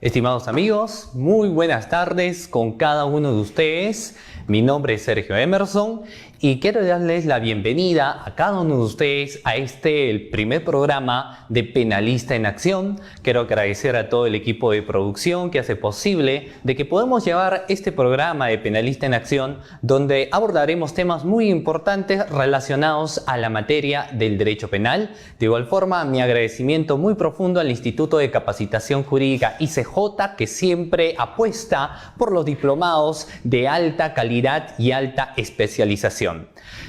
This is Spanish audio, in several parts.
Estimados amigos, muy buenas tardes con cada uno de ustedes. Mi nombre es Sergio Emerson y quiero darles la bienvenida a cada uno de ustedes a el primer programa de Penalista en Acción. Quiero agradecer a todo el equipo de producción que hace posible de que podamos llevar este programa de Penalista en Acción, donde abordaremos temas muy importantes relacionados a la materia del derecho penal. De igual forma, mi agradecimiento muy profundo al Instituto de Capacitación Jurídica ICJ, que siempre apuesta por los diplomados de alta calidad y alta especialización.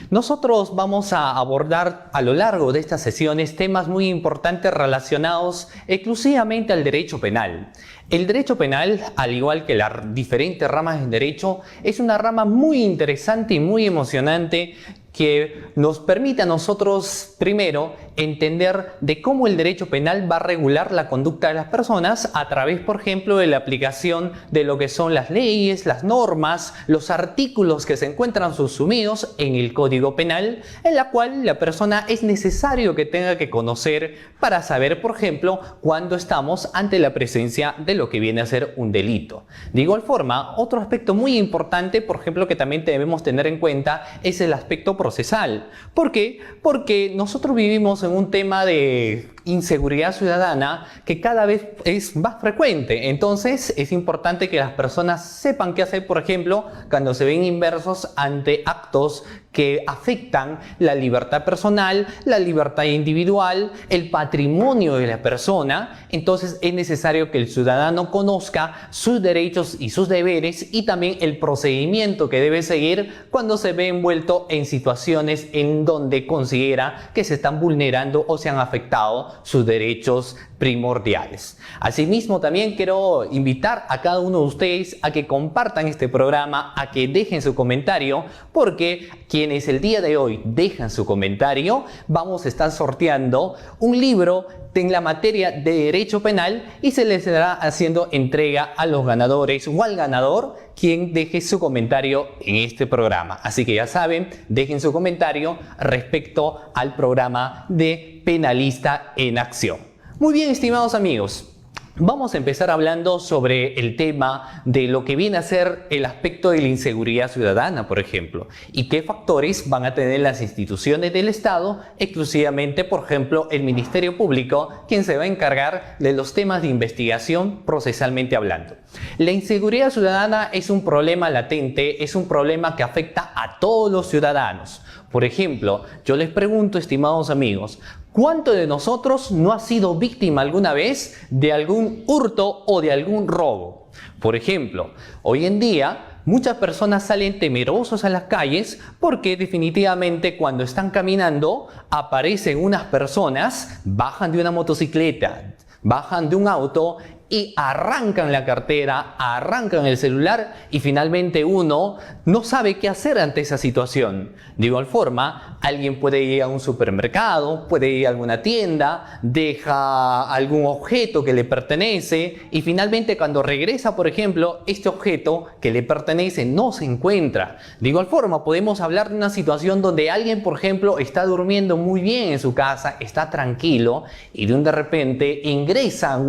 Nosotros vamos a abordar a lo largo de estas sesiones temas muy importantes relacionados exclusivamente al derecho penal. El derecho penal, al igual que las diferentes ramas del derecho, es una rama muy interesante y muy emocionante que nos permite a nosotros, primero, entender de cómo el derecho penal va a regular la conducta de las personas a través, por ejemplo, de la aplicación de lo que son las leyes, las normas, los artículos que se encuentran subsumidos en el Código Penal, en la cual la persona es necesario que tenga que conocer para saber, por ejemplo, cuándo estamos ante la presencia de lo que viene a ser un delito. De igual forma, otro aspecto muy importante, por ejemplo, que también debemos tener en cuenta es el aspecto procesal. ¿Por qué? Porque nosotros vivimos en un tema de inseguridad ciudadana que cada vez es más frecuente. Entonces es importante que las personas sepan qué hacer, por ejemplo, cuando se ven inmersos ante actos que afectan la libertad personal, la libertad individual, el patrimonio de la persona. Entonces es necesario que el ciudadano conozca sus derechos y sus deberes y también el procedimiento que debe seguir cuando se ve envuelto en situaciones en donde considera que se están vulnerando o se han afectado sus derechos primordiales. Asimismo, también quiero invitar a cada uno de ustedes a que compartan este programa, a que dejen su comentario, porque quienes el día de hoy dejan su comentario, vamos a estar sorteando un libro en la materia de derecho penal y se les estará haciendo entrega a los ganadores o al ganador quien deje su comentario en este programa. Así que ya saben, dejen su comentario respecto al programa de Penalista en Acción. Muy bien, estimados amigos. Vamos a empezar hablando sobre el tema de lo que viene a ser el aspecto de la inseguridad ciudadana, por ejemplo, y qué factores van a tener las instituciones del Estado, exclusivamente, por ejemplo, el Ministerio Público, quien se va a encargar de los temas de investigación procesalmente hablando. La inseguridad ciudadana es un problema latente, es un problema que afecta a todos los ciudadanos. Por ejemplo, yo les pregunto, estimados amigos, ¿cuánto de nosotros no ha sido víctima alguna vez de algún hurto o de algún robo? Por ejemplo, hoy en día muchas personas salen temerosos a las calles porque definitivamente cuando están caminando aparecen unas personas, bajan de una motocicleta, bajan de un auto y arrancan la cartera, arrancan el celular y finalmente uno no sabe qué hacer ante esa situación. De igual forma, alguien puede ir a un supermercado, puede ir a alguna tienda, deja algún objeto que le pertenece y finalmente cuando regresa, por ejemplo, este objeto que le pertenece no se encuentra. De igual forma, podemos hablar de una situación donde alguien, por ejemplo, está durmiendo muy bien en su casa, está tranquilo y de repente ingresan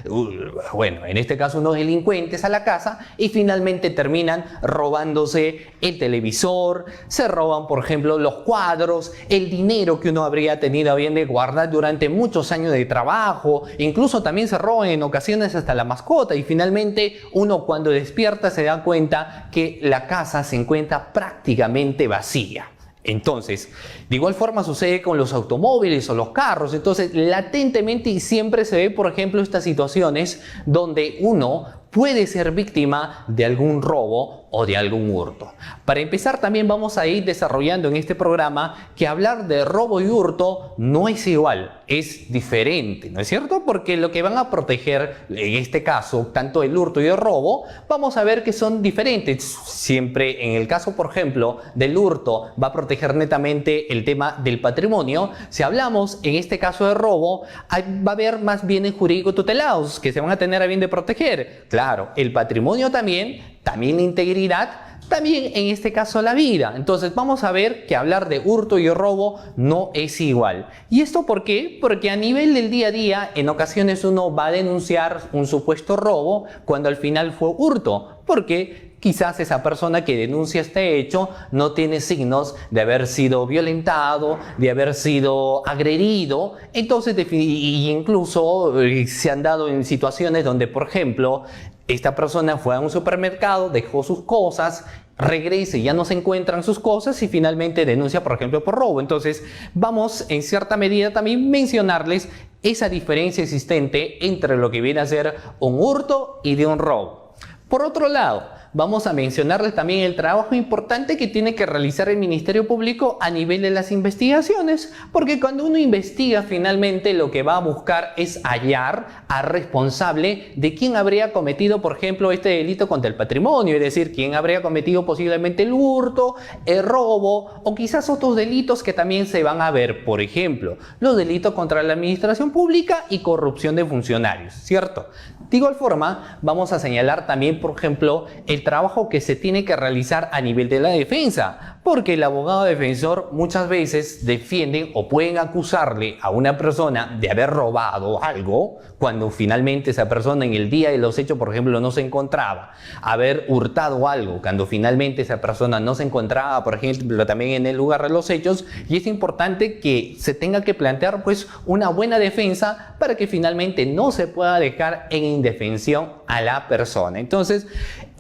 en este caso unos delincuentes a la casa y finalmente terminan robándose el televisor, se roban, por ejemplo, los cuadros, el dinero que uno habría tenido a bien de guardar durante muchos años de trabajo, incluso también se roban en ocasiones hasta la mascota y finalmente uno cuando despierta se da cuenta que la casa se encuentra prácticamente vacía. Entonces, de igual forma sucede con los automóviles o los carros. Entonces, latentemente y siempre se ve, por ejemplo, estas situaciones donde uno puede ser víctima de algún robo o de algún hurto. Para empezar, también vamos a ir desarrollando en este programa que hablar de robo y hurto no es igual, es diferente, ¿no es cierto? Porque lo que van a proteger, en este caso, tanto el hurto y el robo, vamos a ver que son diferentes. Siempre en el caso, por ejemplo, del hurto, va a proteger netamente el tema del patrimonio. Si hablamos, en este caso de robo, va a haber más bienes jurídicos tutelados que se van a tener a bien de proteger. Claro, el patrimonio también la integridad, también en este caso la vida. Entonces vamos a ver que hablar de hurto y robo no es igual. ¿Y esto por qué? Porque a nivel del día a día, en ocasiones uno va a denunciar un supuesto robo cuando al final fue hurto, porque quizás esa persona que denuncia este hecho no tiene signos de haber sido violentado, de haber sido agredido. Entonces, incluso se han dado en situaciones donde, por ejemplo, esta persona fue a un supermercado, dejó sus cosas, regresa y ya no se encuentran sus cosas y finalmente denuncia, por ejemplo, por robo. Entonces, vamos en cierta medida también mencionarles esa diferencia existente entre lo que viene a ser un hurto y de un robo. Por otro lado, vamos a mencionarles también el trabajo importante que tiene que realizar el Ministerio Público a nivel de las investigaciones, porque cuando uno investiga finalmente lo que va a buscar es hallar al responsable de quién habría cometido, por ejemplo, este delito contra el patrimonio, es decir, quién habría cometido posiblemente el hurto, el robo o quizás otros delitos que también se van a ver, por ejemplo, los delitos contra la administración pública y corrupción de funcionarios, ¿cierto? De igual forma, vamos a señalar también, por ejemplo, el trabajo que se tiene que realizar a nivel de la defensa, porque el abogado defensor muchas veces defienden o pueden acusarle a una persona de haber robado algo cuando finalmente esa persona en el día de los hechos, por ejemplo, no se encontraba, haber hurtado algo cuando finalmente esa persona no se encontraba, por ejemplo, también en el lugar de los hechos, y es importante que se tenga que plantear pues una buena defensa para que finalmente no se pueda dejar en indefensión a la persona. Entonces,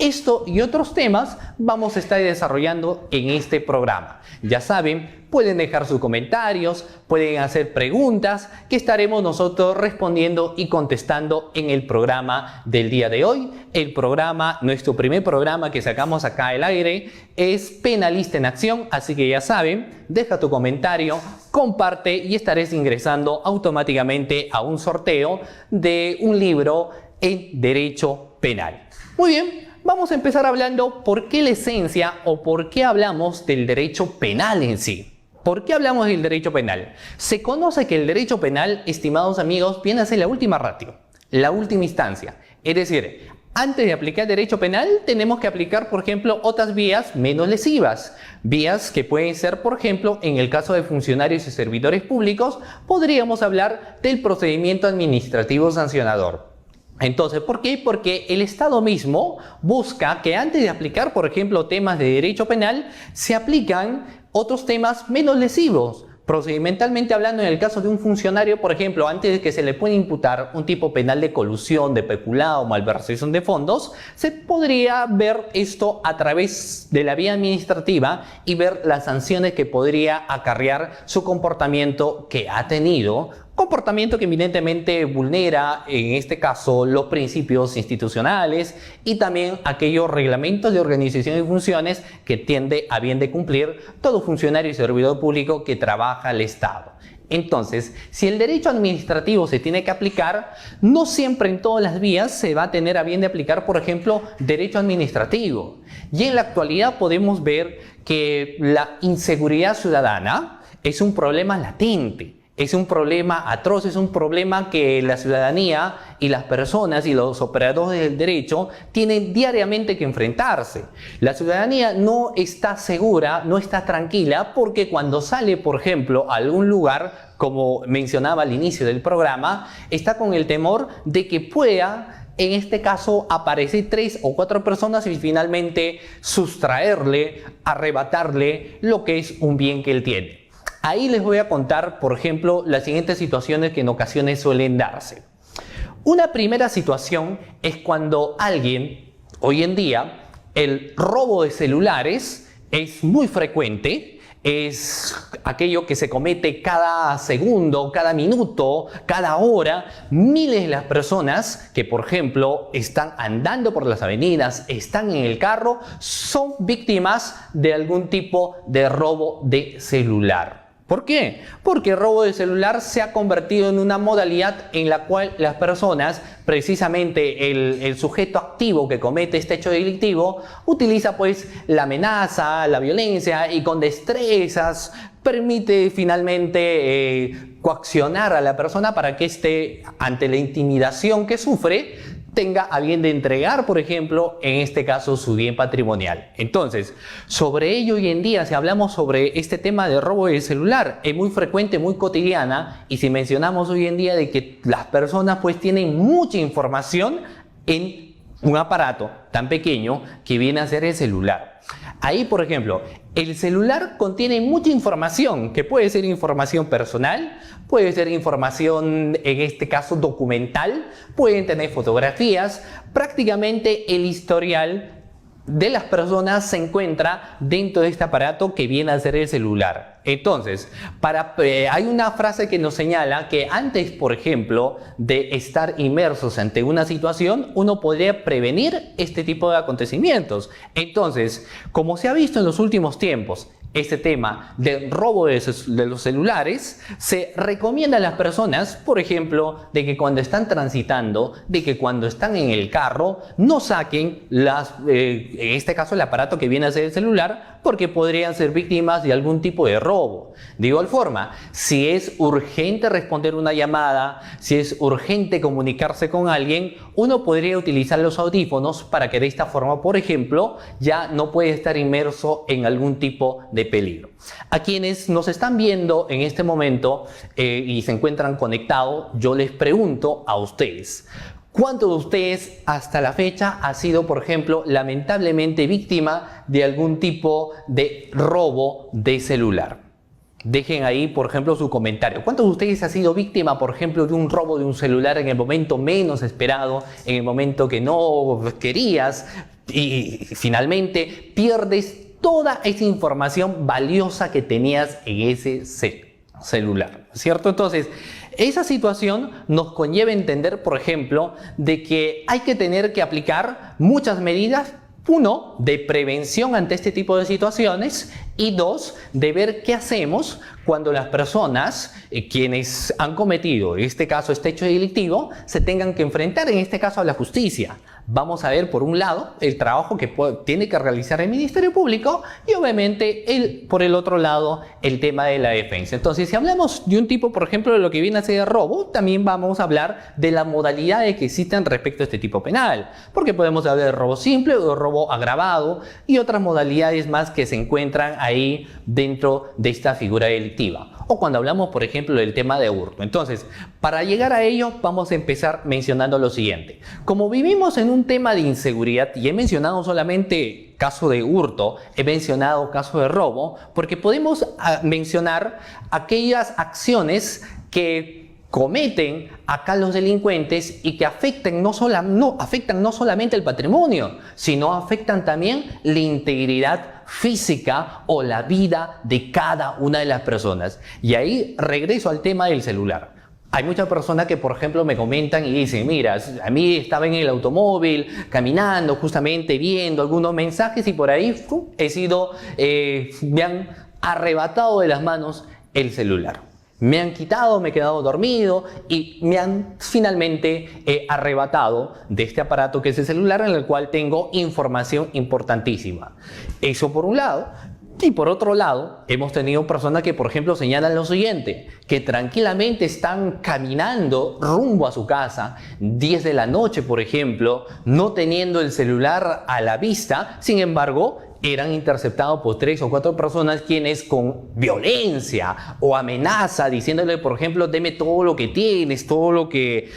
esto y otros temas vamos a estar desarrollando en este programa. Ya saben, pueden dejar sus comentarios, pueden hacer preguntas que estaremos nosotros respondiendo y contestando en el programa del día de hoy. El programa, nuestro primer programa que sacamos acá al aire es Penalista en Acción, así que ya saben, deja tu comentario, comparte y estarás ingresando automáticamente a un sorteo de un libro en Derecho Penal. Muy bien. Vamos a empezar hablando por qué la esencia o por qué hablamos del derecho penal en sí. ¿Por qué hablamos del derecho penal? Se conoce que el derecho penal, estimados amigos, viene a ser la última ratio, la última instancia. Es decir, antes de aplicar derecho penal, tenemos que aplicar, por ejemplo, otras vías menos lesivas. Vías que pueden ser, por ejemplo, en el caso de funcionarios y servidores públicos, podríamos hablar del procedimiento administrativo sancionador. Entonces, ¿por qué? Porque el Estado mismo busca que antes de aplicar, por ejemplo, temas de derecho penal, se aplican otros temas menos lesivos. Procedimentalmente hablando, en el caso de un funcionario, por ejemplo, antes de que se le pueda imputar un tipo penal de colusión, de peculado o malversación de fondos, se podría ver esto a través de la vía administrativa y ver las sanciones que podría acarrear su comportamiento que ha tenido. Comportamiento que evidentemente vulnera, en este caso, los principios institucionales y también aquellos reglamentos de organización y funciones que tiende a bien de cumplir todo funcionario y servidor público que trabaja al Estado. Entonces, si el derecho administrativo se tiene que aplicar, no siempre en todas las vías se va a tener a bien de aplicar, por ejemplo, derecho administrativo. Y en la actualidad podemos ver que la inseguridad ciudadana es un problema latente. Es un problema atroz, es un problema que la ciudadanía y las personas y los operadores del derecho tienen diariamente que enfrentarse. La ciudadanía no está segura, no está tranquila, porque cuando sale, por ejemplo, a algún lugar, como mencionaba al inicio del programa, está con el temor de que pueda, en este caso, aparecer 3 o 4 personas y finalmente sustraerle, arrebatarle lo que es un bien que él tiene. Ahí les voy a contar, por ejemplo, las siguientes situaciones que en ocasiones suelen darse. Una primera situación es cuando alguien, hoy en día, el robo de celulares es muy frecuente, es aquello que se comete cada segundo, cada minuto, cada hora. Miles de las personas que, por ejemplo, están andando por las avenidas, están en el carro, son víctimas de algún tipo de robo de celular. ¿Por qué? Porque el robo de celular se ha convertido en una modalidad en la cual las personas, precisamente el sujeto activo que comete este hecho delictivo, utiliza pues la amenaza, la violencia y con destrezas permite finalmente coaccionar a la persona para que éste, ante la intimidación que sufre, tenga a bien de entregar, por ejemplo, en este caso, su bien patrimonial. Entonces, sobre ello hoy en día, si hablamos sobre este tema de robo de celular, es muy frecuente, muy cotidiana, y si mencionamos hoy en día de que las personas pues tienen mucha información en un aparato tan pequeño que viene a ser el celular. Ahí, por ejemplo, el celular contiene mucha información, que puede ser información personal, puede ser información, en este caso, documental, pueden tener fotografías, prácticamente el historial de las personas se encuentra dentro de este aparato que viene a ser el celular. Entonces, hay una frase que nos señala que antes, por ejemplo, de estar inmersos ante una situación, uno podría prevenir este tipo de acontecimientos. Entonces, como se ha visto en los últimos tiempos, este tema del robo de los celulares, se recomienda a las personas, por ejemplo, de que cuando están transitando, de que cuando están en el carro, no saquen en este caso el aparato que viene a ser el celular, porque podrían ser víctimas de algún tipo de robo. De igual forma, si es urgente responder una llamada, si es urgente comunicarse con alguien, uno podría utilizar los audífonos para que de esta forma, por ejemplo, ya no puede estar inmerso en algún tipo de peligro. A quienes nos están viendo en este momento y se encuentran conectados, yo les pregunto a ustedes, ¿cuántos de ustedes hasta la fecha ha sido, por ejemplo, lamentablemente víctima de algún tipo de robo de celular? Dejen ahí, por ejemplo, su comentario. ¿Cuántos de ustedes ha sido víctima, por ejemplo, de un robo de un celular en el momento menos esperado, en el momento que no querías y finalmente pierdes toda esa información valiosa que tenías en ese celular, ¿cierto? Entonces, esa situación nos conlleva a entender, por ejemplo, de que hay que tener que aplicar muchas medidas. Uno, de prevención ante este tipo de situaciones, y dos, de ver qué hacemos cuando las personas, quienes han cometido, en este caso, este hecho delictivo, se tengan que enfrentar, en este caso, a la justicia. Vamos a ver, por un lado, el trabajo que tiene que realizar el Ministerio Público y, obviamente, por el otro lado, el tema de la defensa. Entonces, si hablamos de un tipo, por ejemplo, de lo que viene a ser robo, también vamos a hablar de las modalidades que existen respecto a este tipo penal, porque podemos hablar de robo simple o de robo agravado y otras modalidades más que se encuentran ahí dentro de esta figura delictiva. O cuando hablamos, por ejemplo, del tema de hurto. Entonces, para llegar a ello, vamos a empezar mencionando lo siguiente. Como vivimos en un tema de inseguridad, y he mencionado solamente caso de hurto, he mencionado caso de robo, porque podemos mencionar aquellas acciones que cometen acá los delincuentes y que afectan no solamente el patrimonio, sino afectan también la integridad física o la vida de cada una de las personas. Y ahí regreso al tema del celular. Hay muchas personas que, por ejemplo, me comentan y dicen, mira, a mí estaba en el automóvil, caminando, justamente viendo algunos mensajes y por ahí me han arrebatado de las manos el celular. Me han quitado, me he quedado dormido y me han finalmente arrebatado de este aparato que es el celular, en el cual tengo información importantísima. Eso por un lado. Y por otro lado, hemos tenido personas que, por ejemplo, señalan lo siguiente, que tranquilamente están caminando rumbo a su casa, 10 de la noche, por ejemplo, no teniendo el celular a la vista, sin embargo, eran interceptados por 3 o 4 personas quienes con violencia o amenaza, diciéndole, por ejemplo, deme todo lo que tienes, todo lo que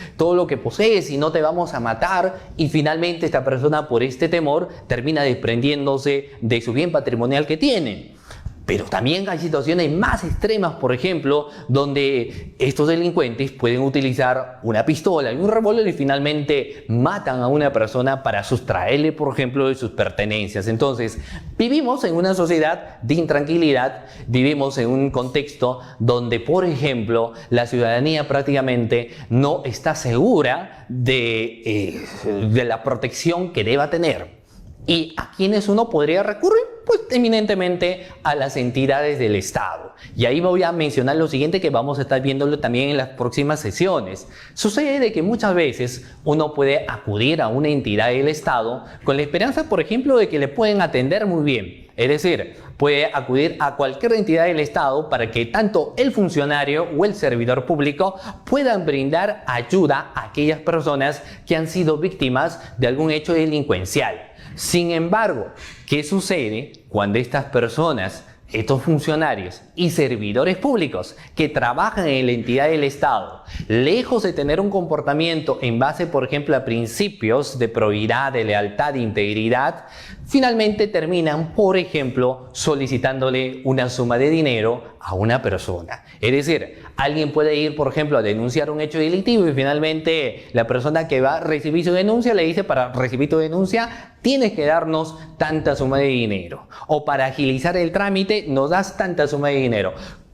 posees y no te vamos a matar. Y finalmente esta persona, por este temor, termina desprendiéndose de su bien patrimonial que tiene. Pero también hay situaciones más extremas, por ejemplo, donde estos delincuentes pueden utilizar una pistola y un revólver y finalmente matan a una persona para sustraerle, por ejemplo, de sus pertenencias. Entonces, vivimos en una sociedad de intranquilidad, vivimos en un contexto donde, por ejemplo, la ciudadanía prácticamente no está segura de la protección que deba tener. ¿Y a quiénes uno podría recurrir? Pues eminentemente a las entidades del Estado. Y ahí voy a mencionar lo siguiente que vamos a estar viéndolo también en las próximas sesiones. Sucede de que muchas veces uno puede acudir a una entidad del Estado con la esperanza, por ejemplo, de que le pueden atender muy bien. Es decir, puede acudir a cualquier entidad del Estado para que tanto el funcionario o el servidor público puedan brindar ayuda a aquellas personas que han sido víctimas de algún hecho delincuencial. Sin embargo, ¿qué sucede cuando estas personas, estos funcionarios y servidores públicos que trabajan en la entidad del Estado, lejos de tener un comportamiento en base, por ejemplo, a principios de probidad, de lealtad, de integridad, finalmente terminan, por ejemplo, solicitándole una suma de dinero a una persona? Es decir, alguien puede ir, por ejemplo, a denunciar un hecho delictivo y finalmente la persona que va a recibir su denuncia le dice: para recibir tu denuncia tienes que darnos tanta suma de dinero, o para agilizar el trámite nos das tanta suma de dinero.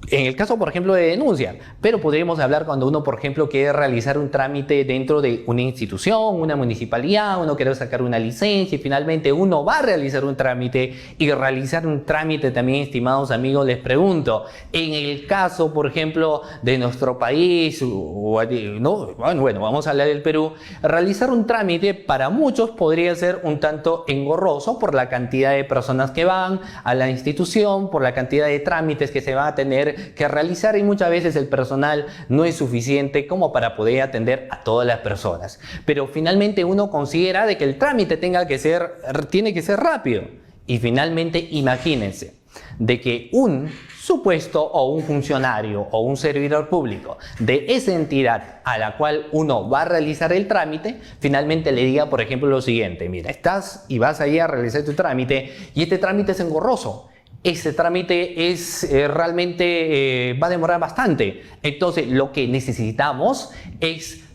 En el caso, por ejemplo, de denuncia, pero podríamos hablar cuando uno, por ejemplo, quiere realizar un trámite dentro de una institución, una municipalidad, uno quiere sacar una licencia y finalmente uno va a realizar un trámite. Y realizar un trámite también, estimados amigos, les pregunto, en el caso, por ejemplo, de nuestro país, no, bueno, vamos a hablar del Perú, realizar un trámite para muchos podría ser un tanto engorroso por la cantidad de personas que van a la institución, por la cantidad de trámites que se van a tener que realizar, y muchas veces el personal no es suficiente como para poder atender a todas las personas. Pero finalmente uno considera de que el trámite tiene que ser rápido. Y finalmente imagínense de que un supuesto o un funcionario o un servidor público de esa entidad a la cual uno va a realizar el trámite, finalmente le diga, por ejemplo, lo siguiente: mira, estás y vas ahí a realizar tu trámite y este trámite es engorroso. Este trámite es realmente va a demorar bastante. Entonces, lo que necesitamos es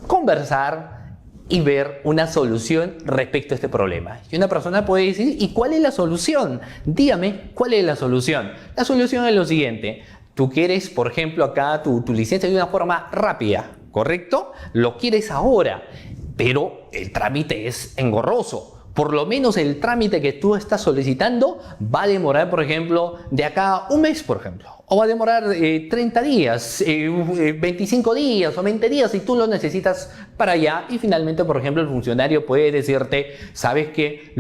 conversar y ver una solución respecto a este problema. Y una persona puede decir: ¿y cuál es la solución? Dígame, ¿cuál es la solución? La solución es lo siguiente: tú quieres, por ejemplo, acá tu licencia de una forma rápida, ¿correcto? Lo quieres ahora, pero el trámite es engorroso. Por lo menos el trámite que tú estás solicitando va a demorar, por ejemplo, de acá a un mes, por ejemplo. O va a demorar 30 días, 25 días o 20 días si tú lo necesitas para allá. Y finalmente, por ejemplo, el funcionario puede decirte: ¿sabes qué?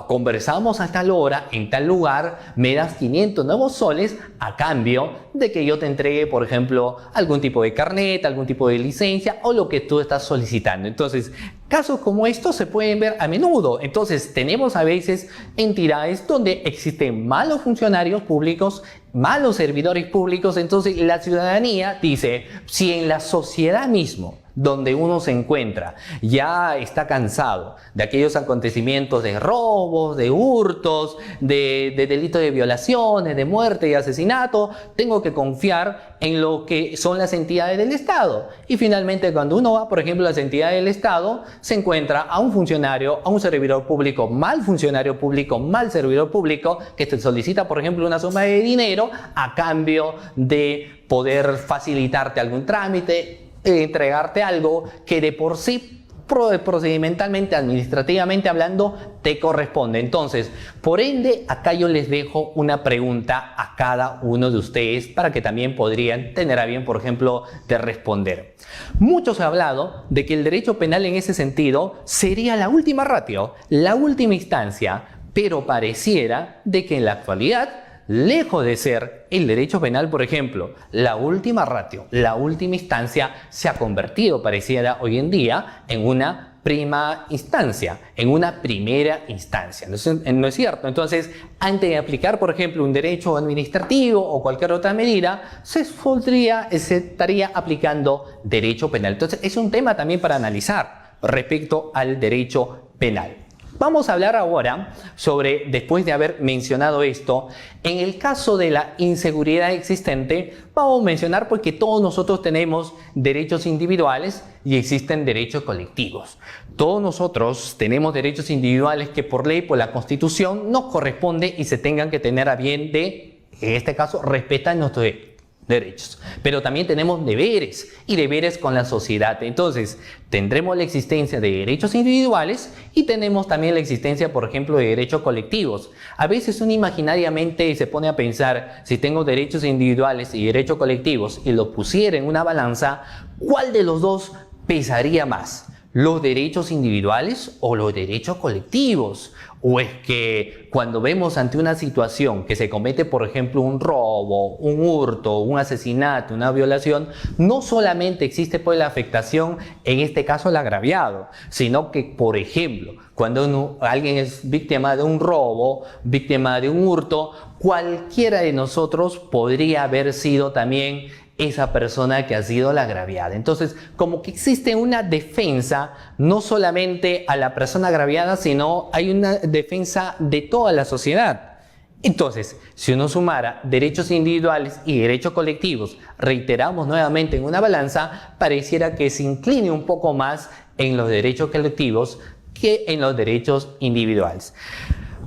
Conversamos a tal hora, en tal lugar, me das 500 nuevos soles a cambio de que yo te entregue, por ejemplo, algún tipo de carnet, algún tipo de licencia o lo que tú estás solicitando. Entonces, casos como estos se pueden ver a menudo. Entonces, tenemos a veces entidades donde existen malos funcionarios públicos, malos servidores públicos. Entonces, la ciudadanía dice: si en la sociedad mismo, donde uno se encuentra, ya está cansado de aquellos acontecimientos de robos, de hurtos, de delitos de violaciones, de muerte y asesinato, tengo que confiar en lo que son las entidades del Estado. Y finalmente, cuando uno va, por ejemplo, a las entidades del Estado, se encuentra a un funcionario, a un servidor público, mal funcionario público, mal servidor público, que te solicita, por ejemplo, una suma de dinero a cambio de poder facilitarte algún trámite, entregarte algo que de por sí procedimentalmente, administrativamente hablando, te corresponde. Entonces, por ende, acá yo les dejo una pregunta a cada uno de ustedes para que también podrían tener a bien, por ejemplo, de responder. Muchos han hablado de que el derecho penal en ese sentido sería la última ratio, la última instancia, pero pareciera de que en la actualidad, lejos de ser el derecho penal, por ejemplo, la última ratio, la última instancia, se ha convertido, pareciera hoy en día, en una prima instancia, en una primera instancia. ¿No es cierto? Entonces, antes de aplicar, por ejemplo, un derecho administrativo o cualquier otra medida, se estaría aplicando derecho penal. Entonces, es un tema también para analizar respecto al derecho penal. Vamos a hablar ahora sobre, después de haber mencionado esto, en el caso de la inseguridad existente, vamos a mencionar porque todos nosotros tenemos derechos individuales y existen derechos colectivos. Todos nosotros tenemos derechos individuales que por ley, por la Constitución, nos corresponde y se tengan que tener a bien de, en este caso, respetar nuestros derechos. Pero también tenemos deberes y deberes con la sociedad. Entonces, tendremos la existencia de derechos individuales y tenemos también la existencia, por ejemplo, de derechos colectivos. A veces uno imaginariamente se pone a pensar, si tengo derechos individuales y derechos colectivos y los pusiera en una balanza, ¿cuál de los dos pesaría más? los derechos individuales o los derechos colectivos? ¿O es que cuando vemos ante una situación que se comete, por ejemplo, un robo, un hurto, un asesinato, una violación, no solamente existe pues la afectación, en este caso el agraviado, sino que, por ejemplo, cuando alguien es víctima de un robo, víctima de un hurto, cualquiera de nosotros podría haber sido también esa persona que ha sido la agraviada? Entonces, como que existe una defensa, no solamente a la persona agraviada, sino hay una defensa de toda la sociedad. Entonces, si uno sumara derechos individuales y derechos colectivos, reiteramos nuevamente en una balanza, pareciera que se incline un poco más en los derechos colectivos que en los derechos individuales.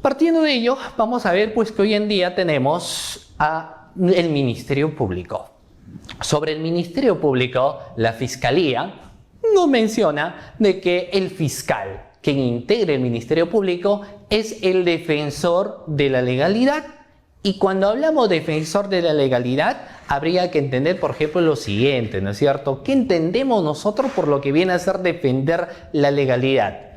Partiendo de ello, vamos a ver pues que hoy en día tenemos el Ministerio Público. Sobre el Ministerio Público, la Fiscalía nos menciona de que el fiscal, quien integra el Ministerio Público, es el defensor de la legalidad. Y cuando hablamos de defensor de la legalidad, habría que entender, por ejemplo, lo siguiente, ¿no es cierto? ¿Qué entendemos nosotros por lo que viene a ser defender la legalidad?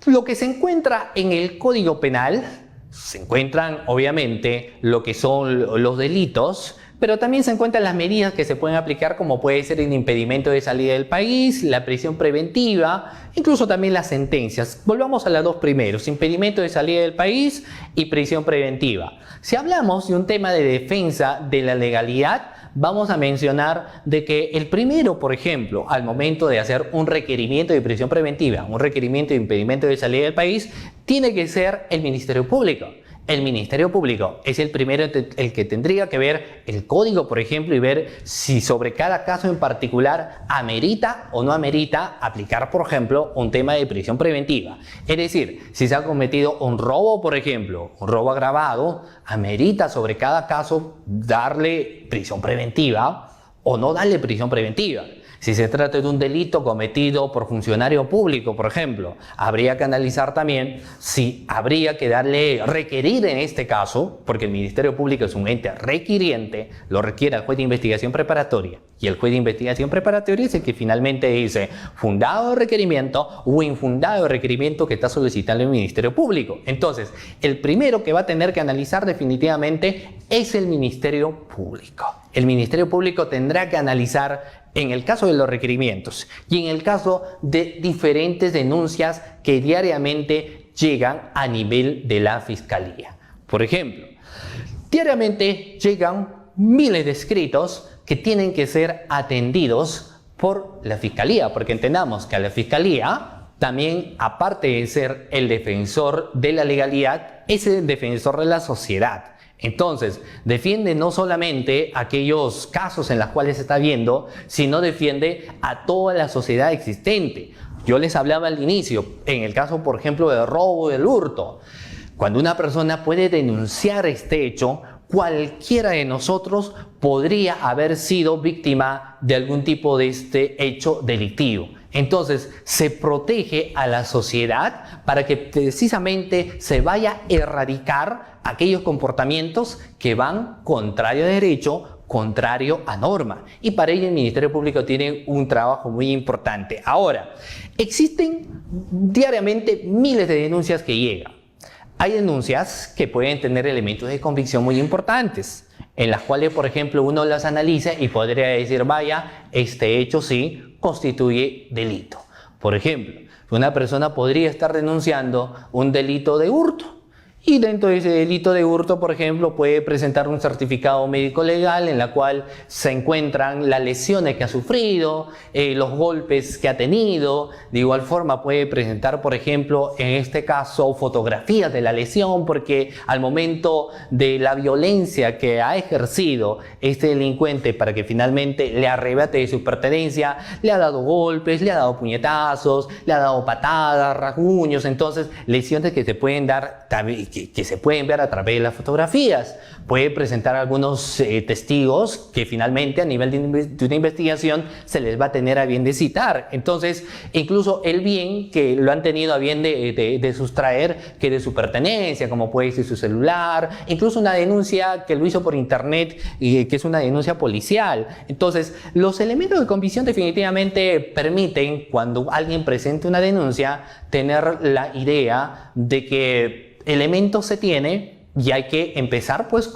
Lo que se encuentra en el Código Penal, se encuentran obviamente lo que son los delitos, pero también se encuentran las medidas que se pueden aplicar, como puede ser el impedimento de salida del país, la prisión preventiva, incluso también las sentencias. Volvamos a los dos primeros, impedimento de salida del país y prisión preventiva. Si hablamos de un tema de defensa de la legalidad, vamos a mencionar de que el primero, por ejemplo, al momento de hacer un requerimiento de prisión preventiva, un requerimiento de impedimento de salida del país, tiene que ser el Ministerio Público. El Ministerio Público es el primero el que tendría que ver el código, por ejemplo, y ver si sobre cada caso en particular amerita o no amerita aplicar, por ejemplo, un tema de prisión preventiva. Es decir, si se ha cometido un robo, por ejemplo, un robo agravado, amerita sobre cada caso darle prisión preventiva o no darle prisión preventiva. Si se trata de un delito cometido por funcionario público, por ejemplo, habría que analizar también si habría que requerir en este caso, porque el Ministerio Público es un ente requiriente, lo requiere el juez de investigación preparatoria. Y el juez de investigación preparatoria es el que finalmente dice fundado el requerimiento o infundado el requerimiento que está solicitando el Ministerio Público. Entonces, el primero que va a tener que analizar definitivamente es el Ministerio Público. El Ministerio Público tendrá que analizar en el caso de los requerimientos y en el caso de diferentes denuncias que diariamente llegan a nivel de la Fiscalía. Por ejemplo, diariamente llegan miles de escritos que tienen que ser atendidos por la Fiscalía, porque entendamos que a la Fiscalía también, aparte de ser el defensor de la legalidad, es el defensor de la sociedad. Entonces, defiende no solamente aquellos casos en los cuales se está viendo, sino defiende a toda la sociedad existente. Yo les hablaba al inicio, en el caso, por ejemplo, del robo, del hurto. Cuando una persona puede denunciar este hecho, cualquiera de nosotros podría haber sido víctima de algún tipo de este hecho delictivo. Entonces, se protege a la sociedad para que precisamente se vaya a erradicar aquellos comportamientos que van contrario a derecho, contrario a norma. Y para ello el Ministerio Público tiene un trabajo muy importante. Ahora, existen diariamente miles de denuncias que llegan. Hay denuncias que pueden tener elementos de convicción muy importantes, en las cuales, por ejemplo, uno las analiza y podría decir, vaya, este hecho sí constituye delito. Por ejemplo, una persona podría estar denunciando un delito de hurto. Y dentro de ese delito de hurto, por ejemplo, puede presentar un certificado médico legal en la cual se encuentran las lesiones que ha sufrido, los golpes que ha tenido. De igual forma puede presentar, por ejemplo, en este caso, fotografías de la lesión, porque al momento de la violencia que ha ejercido este delincuente para que finalmente le arrebate de su pertenencia, le ha dado golpes, le ha dado puñetazos, le ha dado patadas, rasguños. Entonces, lesiones que se pueden dar, que se pueden ver a través de las fotografías. Puede presentar algunos testigos que finalmente a nivel de una investigación se les va a tener a bien de citar. Entonces, incluso el bien que lo han tenido a bien de sustraer que de su pertenencia, como puede ser su celular, incluso una denuncia que lo hizo por internet y que es una denuncia policial. Entonces, los elementos de convicción definitivamente permiten, cuando alguien presente una denuncia, tener la idea de que elementos se tiene. Y hay que empezar pues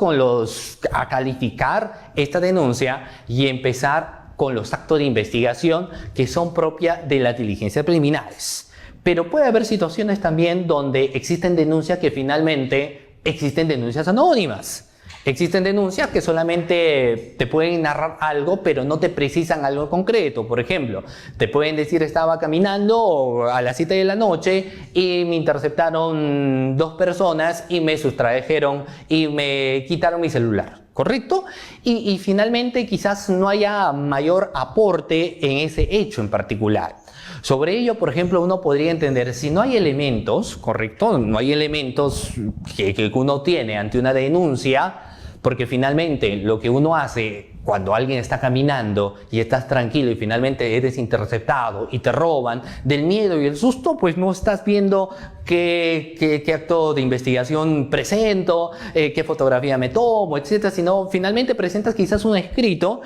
a calificar esta denuncia y empezar con los actos de investigación que son propias de las diligencias preliminares. Pero puede haber situaciones también donde existen denuncias que finalmente existen denuncias anónimas. Existen denuncias que solamente te pueden narrar algo, pero no te precisan algo concreto. Por ejemplo, te pueden decir: estaba caminando a las 7 de la noche y me interceptaron 2 personas y me sustrajeron y me quitaron mi celular. ¿Correcto? Y finalmente quizás no haya mayor aporte en ese hecho en particular. Sobre ello, por ejemplo, uno podría entender, si no hay elementos, ¿correcto? No hay elementos que uno tiene ante una denuncia, porque finalmente lo que uno hace cuando alguien está caminando y estás tranquilo y finalmente eres interceptado y te roban, del miedo y el susto, pues no estás viendo qué acto de investigación presento, qué fotografía me tomo, etcétera, sino finalmente presentas quizás un escrito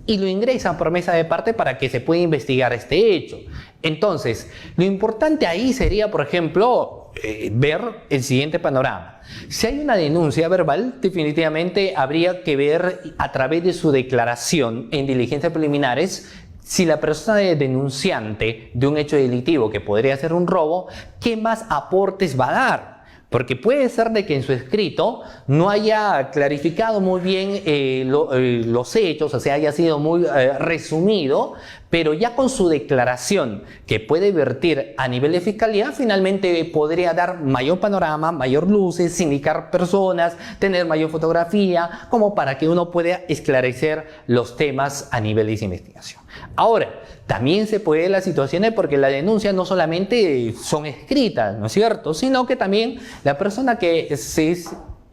y lo ingresan por mesa de parte para que se pueda investigar este hecho. Entonces, lo importante ahí sería, por ejemplo, ver el siguiente panorama. Si hay una denuncia verbal, definitivamente habría que ver a través de su declaración en diligencias preliminares si la persona denunciante de un hecho delictivo que podría ser un robo, ¿qué más aportes va a dar? Porque puede ser de que en su escrito no haya clarificado muy bien los hechos, o sea, haya sido muy resumido, pero ya con su declaración que puede vertir a nivel de fiscalía, finalmente podría dar mayor panorama, mayor luces, indicar personas, tener mayor fotografía, como para que uno pueda esclarecer los temas a nivel de esa investigación. Ahora, también se puede las situaciones porque las denuncias no solamente son escritas, ¿no es cierto?, sino que también la persona que se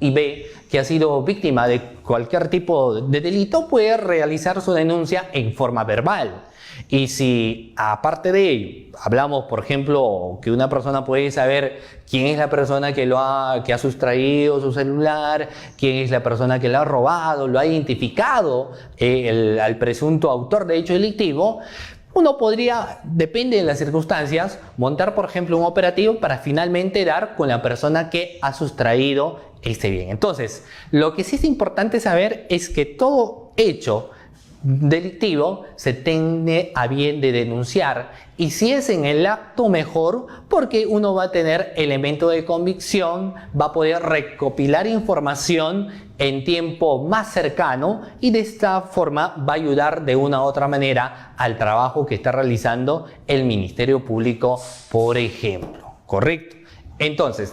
y ve que ha sido víctima de cualquier tipo de delito puede realizar su denuncia en forma verbal. Y si aparte de ello hablamos, por ejemplo, que una persona puede saber quién es la persona que ha sustraído su celular, quién es la persona que lo ha robado, lo ha identificado al presunto autor de hecho delictivo, uno podría, depende de las circunstancias, montar, por ejemplo, un operativo para finalmente dar con la persona que ha sustraído este bien. Entonces, lo que sí es importante saber es que todo hecho delictivo se tiene a bien de denunciar, y si es en el acto mejor, porque uno va a tener elemento de convicción, va a poder recopilar información en tiempo más cercano y de esta forma va a ayudar de una u otra manera al trabajo que está realizando el Ministerio Público, por ejemplo. ¿Correcto? Entonces,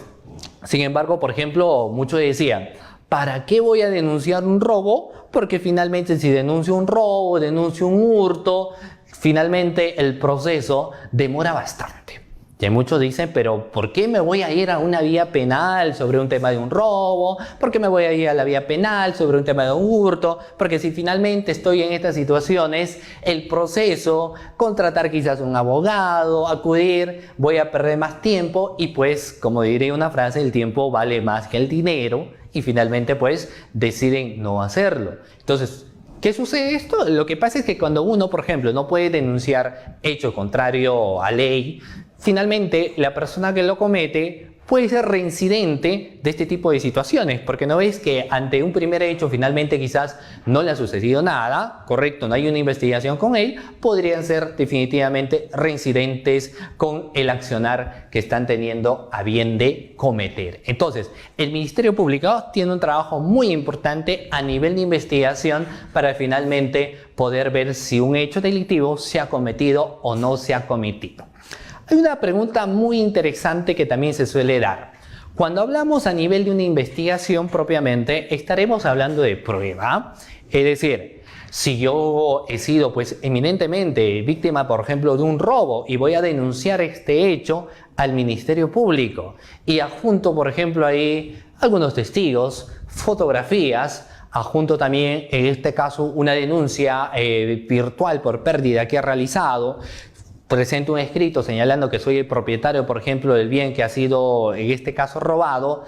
sin embargo, por ejemplo, muchos decían: ¿para qué voy a denunciar un robo? Porque finalmente si denuncio un robo, denuncio un hurto, finalmente el proceso demora bastante. Y muchos dicen: pero ¿por qué me voy a ir a una vía penal sobre un tema de un robo? ¿Por qué me voy a ir a la vía penal sobre un tema de un hurto? Porque si finalmente estoy en estas situaciones, el proceso, contratar quizás un abogado, acudir, voy a perder más tiempo y pues, como diría una frase, el tiempo vale más que el dinero. Y finalmente pues deciden no hacerlo. Entonces, ¿qué sucede esto? Lo que pasa es que cuando uno, por ejemplo, no puede denunciar hecho contrario a ley, finalmente la persona que lo comete puede ser reincidente de este tipo de situaciones, porque no ves que ante un primer hecho finalmente quizás no le ha sucedido nada, correcto, no hay una investigación con él, podrían ser definitivamente reincidentes con el accionar que están teniendo a bien de cometer. Entonces, el Ministerio Público tiene un trabajo muy importante a nivel de investigación para finalmente poder ver si un hecho delictivo se ha cometido o no se ha cometido. Hay una pregunta muy interesante que también se suele dar. Cuando hablamos a nivel de una investigación propiamente, estaremos hablando de prueba. Es decir, Si yo he sido pues eminentemente víctima, por ejemplo, de un robo y voy a denunciar este hecho al Ministerio Público y adjunto, por ejemplo, ahí algunos testigos, fotografías, adjunto también en este caso una denuncia virtual por pérdida que he realizado, presento un escrito señalando que soy el propietario, por ejemplo, del bien que ha sido en este caso robado,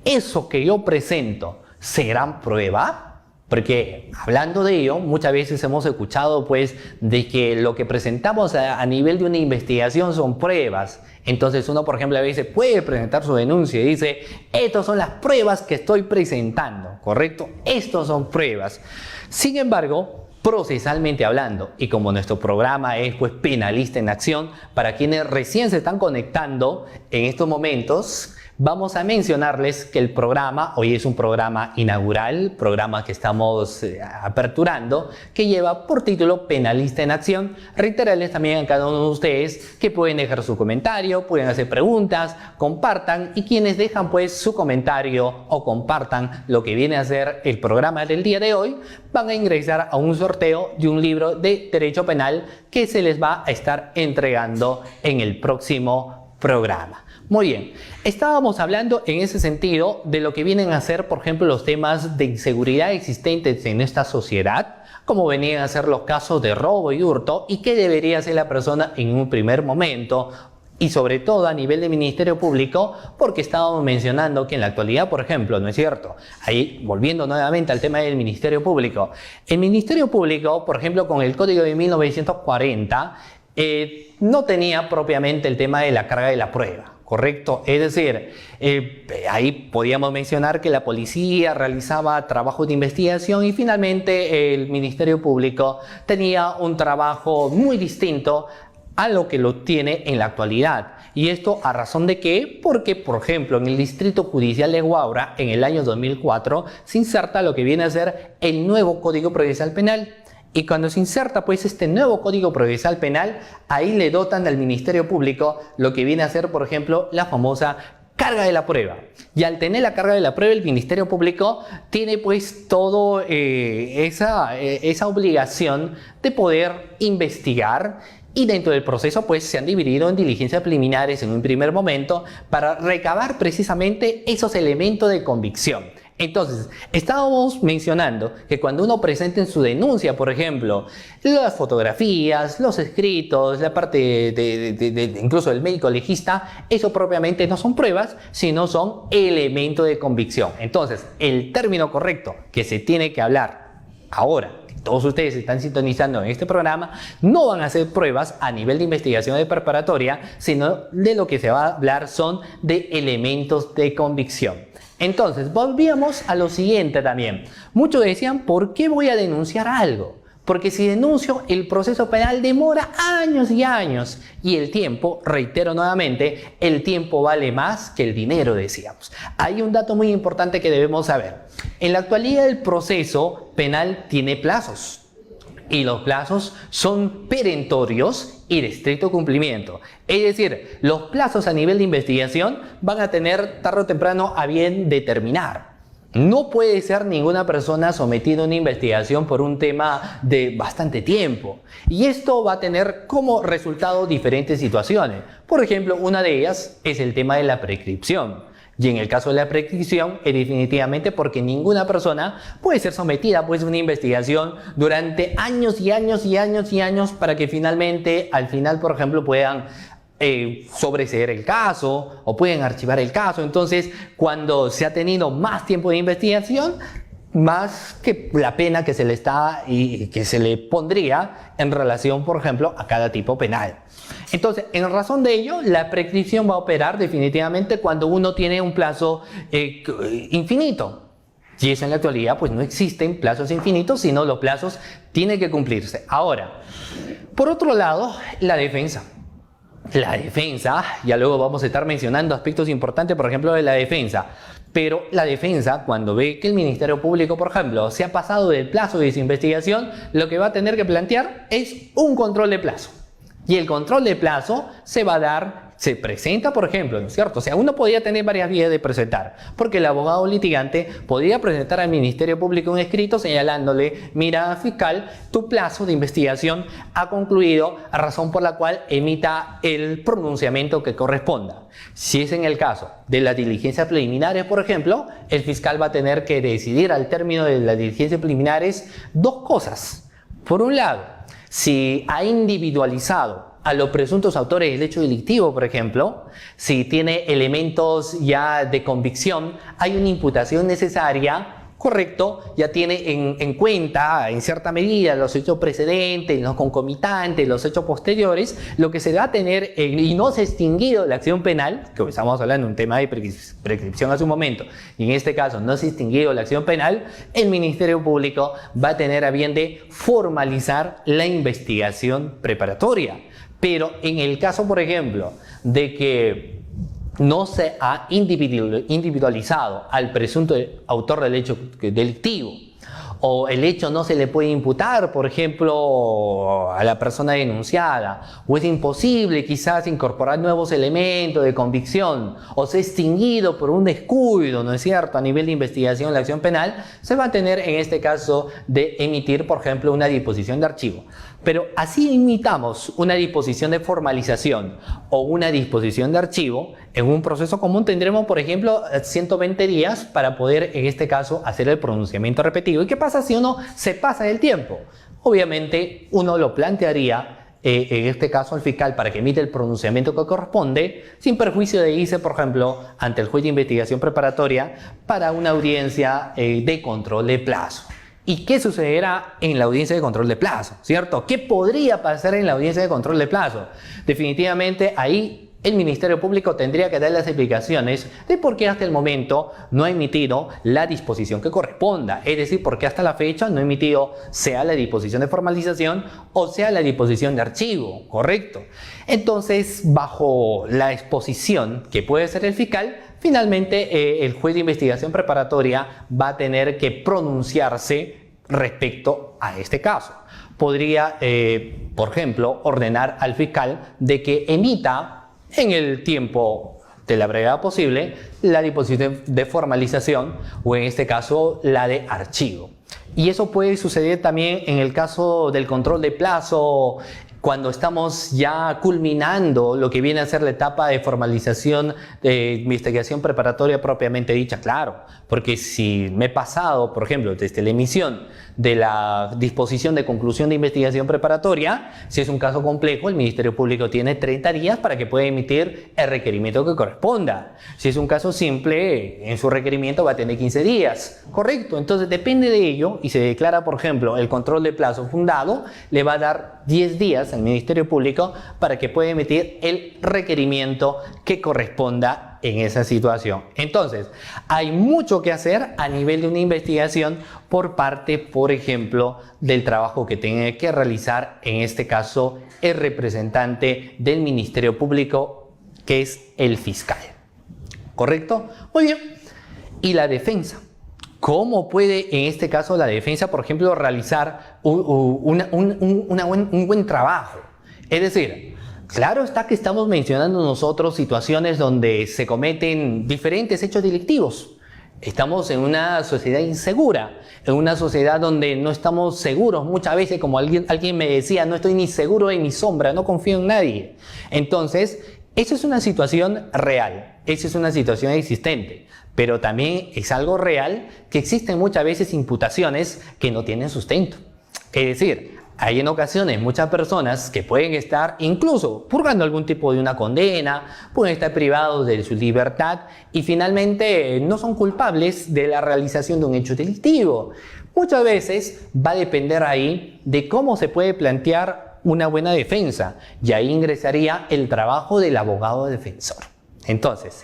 ¿eso que yo presento será prueba? Porque hablando de ello, muchas veces hemos escuchado pues de que lo que presentamos a nivel de una investigación son pruebas. Entonces uno, por ejemplo, a veces puede presentar su denuncia y dice, estas son las pruebas que estoy presentando, ¿correcto? Estas son pruebas. Sin embargo, procesalmente hablando, y como nuestro programa es pues Penalista en Acción, para quienes recién se están conectando en estos momentos, vamos a mencionarles que el programa, hoy es un programa inaugural, programa que estamos aperturando, que lleva por título Penalista en Acción. Reiterarles también a cada uno de ustedes que pueden dejar su comentario, pueden hacer preguntas, compartan, y quienes dejan pues su comentario o compartan lo que viene a ser el programa del día de hoy, van a ingresar a un sorteo de un libro de Derecho Penal que se les va a estar entregando en el próximo programa. Muy bien, estábamos hablando en ese sentido de lo que vienen a ser, por ejemplo, los temas de inseguridad existentes en esta sociedad, como venían a ser los casos de robo y hurto, y qué debería hacer la persona en un primer momento, y sobre todo a nivel de Ministerio Público, porque estábamos mencionando que en la actualidad, por ejemplo, ¿no es cierto? Ahí, volviendo nuevamente al tema del Ministerio Público, el Ministerio Público, por ejemplo, con el Código de 1940, no tenía propiamente el tema de la carga de la prueba. ¿Correcto? Es decir, ahí podíamos mencionar que la policía realizaba trabajos de investigación y finalmente el Ministerio Público tenía un trabajo muy distinto a lo que lo tiene en la actualidad. ¿Y esto a razón de qué? Porque, por ejemplo, en el Distrito Judicial de Huaura, en el año 2004, se inserta lo que viene a ser el nuevo Código Procesal Penal. Y cuando se inserta pues este nuevo Código Procesal Penal, ahí le dotan al Ministerio Público lo que viene a ser, por ejemplo, la famosa carga de la prueba. Y al tener la carga de la prueba, el Ministerio Público tiene pues todo esa obligación de poder investigar, y dentro del proceso pues se han dividido en diligencias preliminares en un primer momento para recabar precisamente esos elementos de convicción. Entonces, estábamos mencionando que cuando uno presenta en su denuncia, por ejemplo, las fotografías, los escritos, la parte incluso del médico legista, eso propiamente no son pruebas, sino son elementos de convicción. Entonces, el término correcto que se tiene que hablar ahora, todos ustedes están sintonizando en este programa, no van a ser pruebas a nivel de investigación de preparatoria, sino de lo que se va a hablar son de elementos de convicción. Entonces, volvíamos a lo siguiente también. Muchos decían, ¿por qué voy a denunciar algo? Porque si denuncio, el proceso penal demora años y años. Y el tiempo, reitero nuevamente, el tiempo vale más que el dinero, decíamos. Hay un dato muy importante que debemos saber. En la actualidad, el proceso penal tiene plazos. Y los plazos son perentorios y de estricto cumplimiento. Es decir, los plazos a nivel de investigación van a tener tarde o temprano a bien determinar. No puede ser ninguna persona sometida a una investigación por un tema de bastante tiempo. Y esto va a tener como resultado diferentes situaciones. Por ejemplo, una de ellas es el tema de la prescripción. Y en el caso de la prescripción es definitivamente porque ninguna persona puede ser sometida pues a una investigación durante años y años y años y años para que finalmente, al final, por ejemplo, puedan sobreseer el caso o pueden archivar el caso. Entonces, cuando se ha tenido más tiempo de investigación, más que la pena que se le está y que se le pondría en relación, por ejemplo, a cada tipo penal. Entonces, en razón de ello, la prescripción va a operar definitivamente cuando uno tiene un plazo infinito. Y eso en la actualidad, pues no existen plazos infinitos, sino los plazos tienen que cumplirse. Ahora, por otro lado, la defensa. La defensa, ya luego vamos a estar mencionando aspectos importantes, por ejemplo, de la defensa. Pero la defensa, cuando ve que el Ministerio Público, por ejemplo, se ha pasado del plazo de su investigación, lo que va a tener que plantear es un control de plazo. Y el control de plazo se va a dar se presenta, por ejemplo, ¿no es cierto? O sea, uno podría tener varias vías de presentar, porque el abogado litigante podría presentar al Ministerio Público un escrito señalándole: mira, fiscal, tu plazo de investigación ha concluido, a razón por la cual emita el pronunciamiento que corresponda. Si es en el caso de las diligencias preliminares, por ejemplo, el fiscal va a tener que decidir al término de las diligencias preliminares dos cosas. Por un lado, si ha individualizado a los presuntos autores del hecho delictivo, por ejemplo, si tiene elementos ya de convicción, hay una imputación necesaria, correcto, ya tiene en cuenta en cierta medida los hechos precedentes, los concomitantes, los hechos posteriores, lo que se va a tener y no se ha extinguido la acción penal, que estamos hablando de un tema de prescripción hace un momento, y en este caso no se ha extinguido la acción penal, el Ministerio Público va a tener a bien de formalizar la investigación preparatoria. Pero en el caso, por ejemplo, de que no se ha individualizado al presunto autor del hecho delictivo, o el hecho no se le puede imputar, por ejemplo, a la persona denunciada, o es imposible quizás incorporar nuevos elementos de convicción, o se ha extinguido por un descuido, ¿no es cierto?, a nivel de investigación de la acción penal, se va a tener en este caso de emitir, por ejemplo, una disposición de archivo. Pero así imitamos una disposición de formalización o una disposición de archivo, en un proceso común tendremos, por ejemplo, 120 días para poder, en este caso, hacer el pronunciamiento repetido. ¿Y qué pasa si uno se pasa del tiempo? Obviamente, uno lo plantearía, en este caso al fiscal, para que emita el pronunciamiento que corresponde, sin perjuicio de irse, por ejemplo, ante el juez de investigación preparatoria para una audiencia de control de plazo. ¿Y qué sucederá en la audiencia de control de plazo? ¿Cierto? ¿Qué podría pasar en la audiencia de control de plazo? Definitivamente ahí el Ministerio Público tendría que dar las explicaciones de por qué hasta el momento no ha emitido la disposición que corresponda. Es decir, por qué hasta la fecha no ha emitido sea la disposición de formalización o sea la disposición de archivo, ¿correcto? Entonces, bajo la exposición que puede ser el fiscal, finalmente, el juez de investigación preparatoria va a tener que pronunciarse respecto a este caso. Podría, por ejemplo, ordenar al fiscal de que emita en el tiempo de la brevedad posible la disposición de formalización o en este caso la de archivo. Y eso puede suceder también en el caso del control de plazo, cuando estamos ya culminando lo que viene a ser la etapa de formalización de investigación preparatoria propiamente dicha, claro, porque si me he pasado, por ejemplo, desde la emisión de la disposición de conclusión de investigación preparatoria, si es un caso complejo, el Ministerio Público tiene 30 días para que pueda emitir el requerimiento que corresponda. Si es un caso simple, en su requerimiento va a tener 15 días, ¿correcto? Entonces depende de ello y se declara, por ejemplo, el control de plazo fundado, le va a dar 10 días al Ministerio Público para que pueda emitir el requerimiento que corresponda en esa situación. Entonces, hay mucho que hacer a nivel de una investigación por parte, por ejemplo, del trabajo que tenga que realizar, en este caso, el representante del Ministerio Público, que es el fiscal. ¿Correcto? Muy bien. Y la defensa. ¿Cómo puede, en este caso, la defensa, por ejemplo, realizar un buen trabajo? Es decir, claro está que estamos mencionando nosotros situaciones donde se cometen diferentes hechos delictivos. Estamos en una sociedad insegura, en una sociedad donde no estamos seguros. Muchas veces, como alguien me decía, no estoy ni seguro de mi sombra, no confío en nadie. Entonces, eso es una situación real, esa es una situación existente. Pero también es algo real que existen muchas veces imputaciones que no tienen sustento. Es decir, hay en ocasiones muchas personas que pueden estar incluso purgando algún tipo de una condena, pueden estar privados de su libertad y finalmente no son culpables de la realización de un hecho delictivo. Muchas veces va a depender ahí de cómo se puede plantear una buena defensa y ahí ingresaría el trabajo del abogado defensor. Entonces,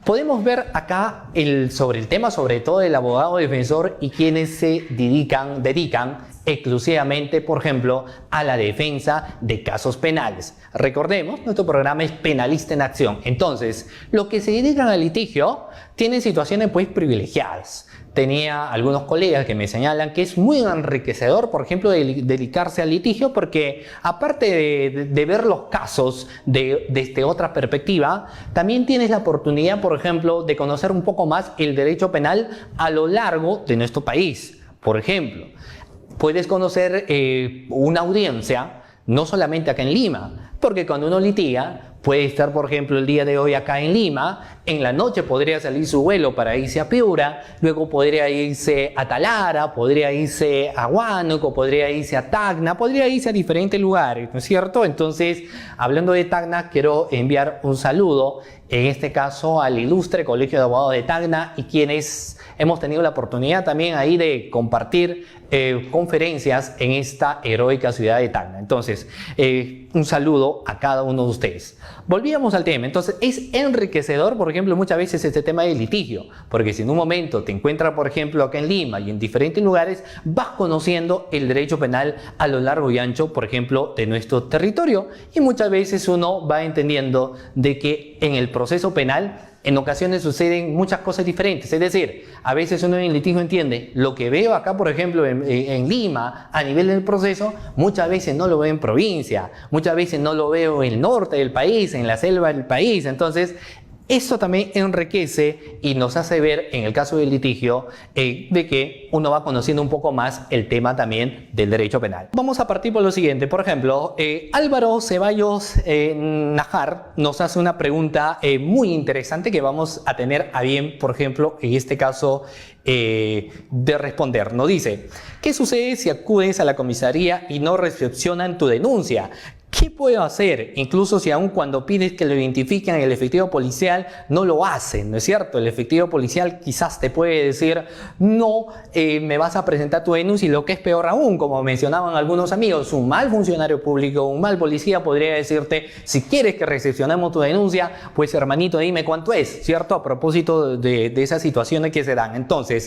podemos ver acá sobre el tema, sobre todo del abogado defensor y quienes se dedican exclusivamente, por ejemplo, a la defensa de casos penales. Recordemos, nuestro programa es Penalista en Acción. Entonces, los que se dedican al litigio tienen situaciones pues privilegiadas. tenía algunos colegas que me señalan que es muy enriquecedor, por ejemplo, dedicarse al litigio, porque aparte de ver los casos desde otra perspectiva, también tienes la oportunidad, por ejemplo, de conocer un poco más el derecho penal a lo largo de nuestro país. Por ejemplo, puedes conocer una audiencia no solamente acá en Lima, porque cuando uno litiga, puede estar, por ejemplo, el día de hoy acá en Lima, en la noche podría salir su vuelo para irse a Piura, luego podría irse a Talara, podría irse a Huánuco, podría irse a Tacna, podría irse a diferentes lugares, ¿no es cierto? Entonces, hablando de Tacna, quiero enviar un saludo, en este caso, al ilustre Colegio de Abogados de Tacna, y quienes hemos tenido la oportunidad también ahí de compartir conferencias en esta heroica ciudad de Tacna. Entonces, un saludo a cada uno de ustedes. Volvíamos al tema. Entonces, es enriquecedor, por ejemplo, muchas veces este tema del litigio, porque si en un momento te encuentras, por ejemplo, acá en Lima y en diferentes lugares, vas conociendo el derecho penal a lo largo y ancho, por ejemplo, de nuestro territorio, y muchas veces uno va entendiendo de que en el proceso penal en ocasiones suceden muchas cosas diferentes. Es decir, a veces uno en litigio entiende lo que veo acá, por ejemplo, en Lima, a nivel del proceso, muchas veces no lo veo en provincia, muchas veces no lo veo en el norte del país, en la selva del país. Entonces, eso también enriquece y nos hace ver, en el caso del litigio, de que uno va conociendo un poco más el tema también del derecho penal. Vamos a partir por lo siguiente. Por ejemplo, Álvaro Ceballos Najar nos hace una pregunta muy interesante que vamos a tener a bien, por ejemplo, en este caso, de responder. Nos dice: ¿qué sucede si acudes a la comisaría y no recepcionan tu denuncia? ¿Qué puedo hacer? Incluso si aún cuando pides que lo identifiquen el efectivo policial no lo hacen, ¿no es cierto? El efectivo policial quizás te puede decir: no, me vas a presentar tu denuncia, y lo que es peor aún, como mencionaban algunos amigos, un mal funcionario público, un mal policía podría decirte: si quieres que recepcionemos tu denuncia, pues hermanito, dime cuánto es, ¿cierto? A propósito de esas situaciones que se dan. Entonces,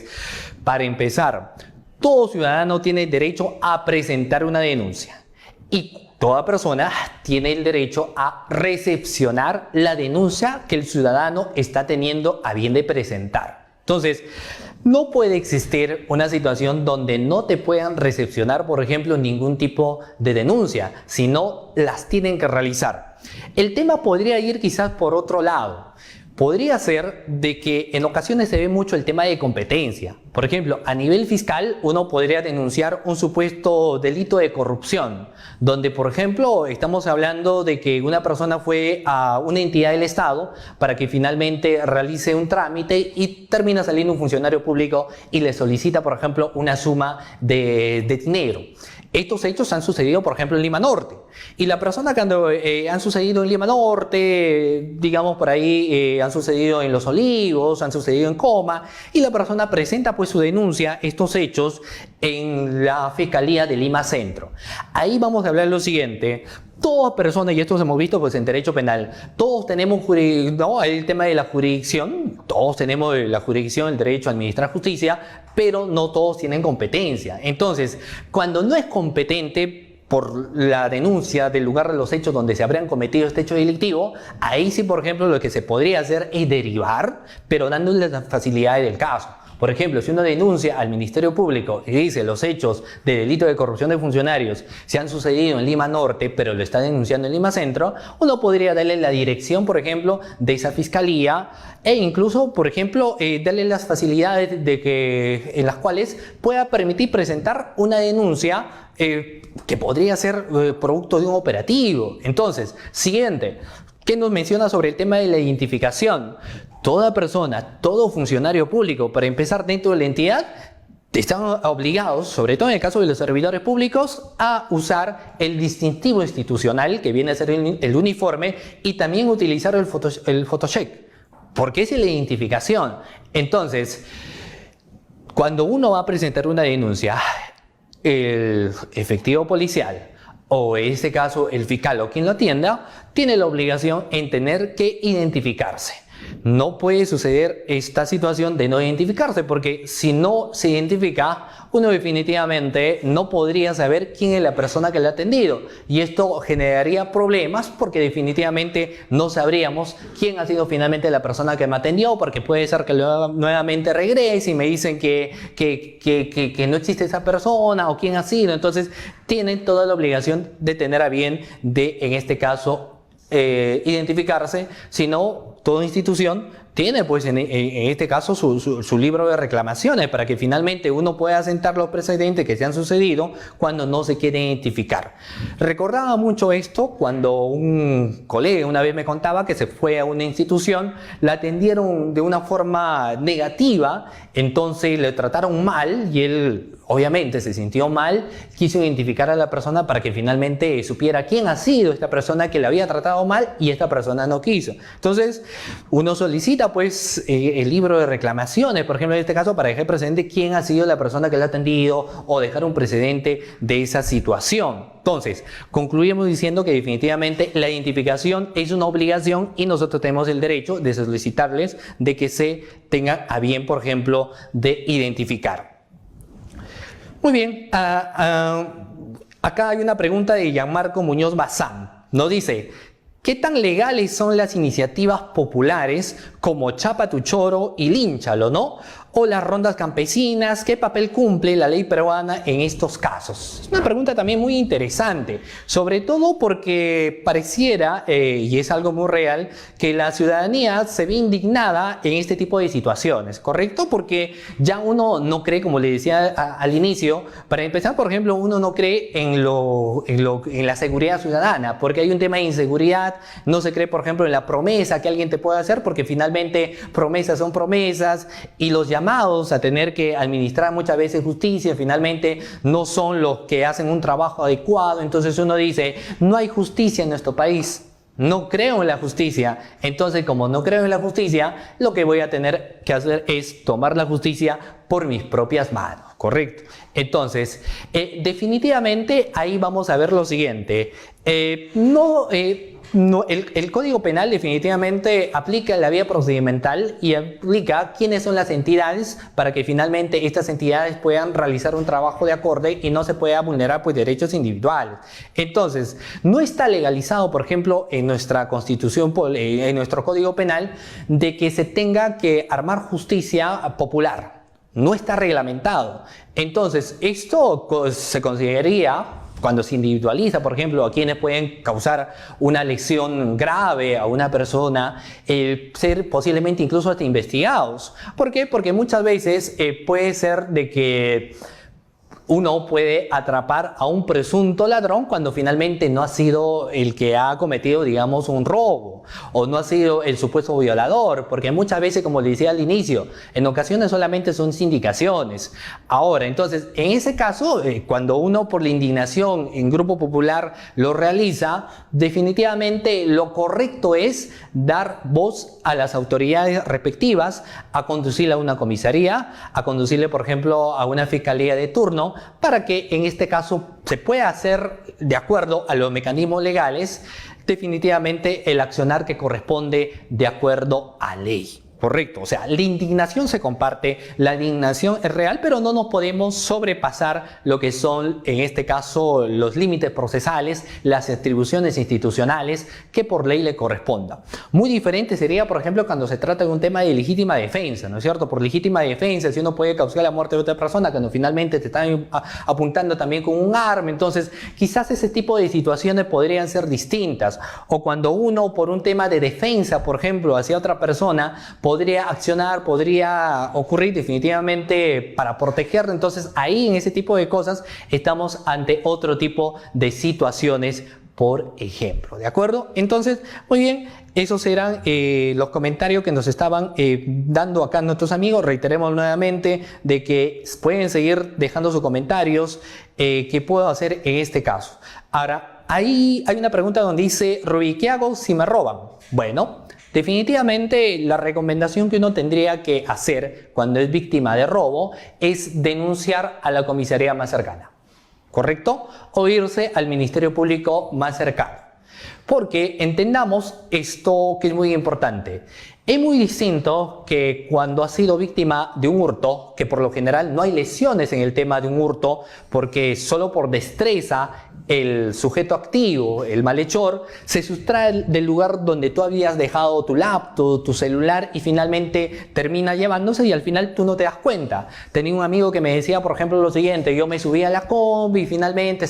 para empezar, todo ciudadano tiene derecho a presentar una denuncia, y toda persona tiene el derecho a recepcionar la denuncia que el ciudadano está teniendo a bien de presentar. Entonces, no puede existir una situación donde no te puedan recepcionar, por ejemplo, ningún tipo de denuncia, sino las tienen que realizar. El tema podría ir quizás por otro lado. Podría ser de que en ocasiones se ve mucho el tema de competencia. Por ejemplo, a nivel fiscal uno podría denunciar un supuesto delito de corrupción, donde, por ejemplo, estamos hablando de que una persona fue a una entidad del Estado para que finalmente realice un trámite y termina saliendo un funcionario público y le solicita, por ejemplo, una suma de dinero. Estos hechos han sucedido, por ejemplo, en Lima Norte. Y la persona cuando han sucedido en Lima Norte, digamos por ahí, han sucedido en Los Olivos, han sucedido en Coma, y la persona presenta pues su denuncia, estos hechos, en la Fiscalía de Lima Centro. Ahí vamos a hablar lo siguiente. Toda persona, y esto hemos visto pues en derecho penal, todos tenemos ¿no? el tema de la jurisdicción, todos tenemos la jurisdicción, el derecho a administrar justicia, pero no todos tienen competencia. Entonces, cuando no es competente por la denuncia del lugar de los hechos donde se habrían cometido este hecho delictivo, ahí sí, por ejemplo, lo que se podría hacer es derivar, pero dándole las facilidades del caso. Por ejemplo, si uno denuncia al Ministerio Público y dice los hechos de delito de corrupción de funcionarios se han sucedido en Lima Norte, pero lo está denunciando en Lima Centro, uno podría darle la dirección, por ejemplo, de esa fiscalía e incluso, por ejemplo, darle las facilidades en las cuales pueda permitir presentar una denuncia que podría ser producto de un operativo. Entonces, siguiente. ¿Qué nos menciona sobre el tema de la identificación? Toda persona, todo funcionario público, para empezar dentro de la entidad, están obligados, sobre todo en el caso de los servidores públicos, a usar el distintivo institucional, que viene a ser el uniforme, y también utilizar el photocheck, porque es la identificación. Entonces, cuando uno va a presentar una denuncia, el efectivo policial, o en este caso el fiscal o quien lo atienda, tiene la obligación en tener que identificarse. no puede suceder esta situación de no identificarse, porque si no se identifica, uno definitivamente no podría saber quién es la persona que le ha atendido, y esto generaría problemas porque definitivamente no sabríamos quién ha sido finalmente la persona que me atendió, porque puede ser que nuevamente regrese y me dicen que no existe esa persona o quién ha sido. Entonces tienen toda la obligación de tener a bien de, en este caso, identificarse. Si no, toda institución tiene, pues, en este caso su libro de reclamaciones para que finalmente uno pueda sentar los precedentes que se han sucedido cuando no se quiere identificar. Recordaba mucho esto cuando un colega una vez me contaba que se fue a una institución, la atendieron de una forma negativa, entonces le trataron mal y él obviamente se sintió mal, quiso identificar a la persona para que finalmente supiera quién ha sido esta persona que le había tratado mal, y esta persona no quiso. Entonces uno solicita, pues, el libro de reclamaciones, por ejemplo, en este caso, para dejar presente quién ha sido la persona que le ha atendido o dejar un precedente de esa situación. Entonces, concluimos diciendo que definitivamente la identificación es una obligación y nosotros tenemos el derecho de solicitarles de que se tengan a bien, por ejemplo, de identificar. Muy bien, acá hay una pregunta de Gianmarco Muñoz Bazán. Nos dice: ¿qué tan legales son las iniciativas populares como Chapa tu Choro y Línchalo, ¿no? O las rondas campesinas? ¿Qué papel cumple la ley peruana en estos casos? Es una pregunta también muy interesante, sobre todo porque pareciera, y es algo muy real, que la ciudadanía se ve indignada en este tipo de situaciones, ¿correcto? Porque ya uno no cree, como le decía al inicio, para empezar, por ejemplo, uno no cree en la seguridad ciudadana, porque hay un tema de inseguridad. No se cree, por ejemplo, en la promesa que alguien te puede hacer, porque finalmente promesas son promesas, y los llamados a tener que administrar muchas veces justicia finalmente no son los que hacen un trabajo adecuado. Entonces uno dice: no hay justicia en nuestro país, no creo en la justicia. Entonces, como no creo en la justicia, lo que voy a tener que hacer es tomar la justicia por mis propias manos, ¿correcto? Entonces, definitivamente ahí vamos a ver lo siguiente. El Código Penal definitivamente aplica la vía procedimental y aplica quiénes son las entidades para que finalmente estas entidades puedan realizar un trabajo de acorde y no se pueda vulnerar, pues, derechos individuales. Entonces, no está legalizado, por ejemplo, en nuestra Constitución, en nuestro Código Penal, de que se tenga que armar justicia popular. No está reglamentado. Entonces, esto se consideraría, cuando se individualiza, por ejemplo, a quienes pueden causar una lesión grave a una persona, ser posiblemente incluso hasta investigados. ¿Por qué? Porque muchas veces puede ser de que uno puede atrapar a un presunto ladrón cuando finalmente no ha sido el que ha cometido, digamos, un robo, o no ha sido el supuesto violador, porque muchas veces, como le decía al inicio, en ocasiones solamente son indicaciones. Ahora, entonces, en ese caso, cuando uno por la indignación en grupo popular lo realiza, definitivamente lo correcto es dar voz a las autoridades respectivas, a conducirle a una comisaría, a conducirle, por ejemplo, a una fiscalía de turno, para que en este caso se pueda hacer, de acuerdo a los mecanismos legales, definitivamente el accionar que corresponde de acuerdo a ley. Correcto, o sea, la indignación se comparte, la indignación es real, pero no nos podemos sobrepasar lo que son, en este caso, los límites procesales, las atribuciones institucionales que por ley le corresponda. Muy diferente sería, por ejemplo, cuando se trata de un tema de legítima defensa, ¿no es cierto? Por legítima defensa, si uno puede causar la muerte de otra persona, cuando finalmente te están apuntando también con un arma, entonces quizás ese tipo de situaciones podrían ser distintas. O cuando uno, por un tema de defensa, por ejemplo, hacia otra persona, podría accionar, podría ocurrir definitivamente para protegerlo. Entonces ahí, en ese tipo de cosas, estamos ante otro tipo de situaciones, por ejemplo, ¿de acuerdo? Entonces, muy bien, esos eran los comentarios que nos estaban dando acá nuestros amigos. Reiteremos nuevamente de que pueden seguir dejando sus comentarios. ¿Qué puedo hacer en este caso? Ahora, ahí hay una pregunta donde dice: Rubí, ¿qué hago si me roban? Bueno, definitivamente la recomendación que uno tendría que hacer cuando es víctima de robo es denunciar a la comisaría más cercana, ¿correcto? O irse al Ministerio Público más cercano. Porque entendamos esto que es muy importante. Es muy distinto que cuando has sido víctima de un hurto, que por lo general no hay lesiones en el tema de un hurto, porque solo por destreza el sujeto activo, el malhechor, se sustrae del lugar donde tú habías dejado tu laptop, tu celular y finalmente termina llevándose y al final tú no te das cuenta. Tenía un amigo que me decía, por ejemplo, lo siguiente: yo me subí a la combi y finalmente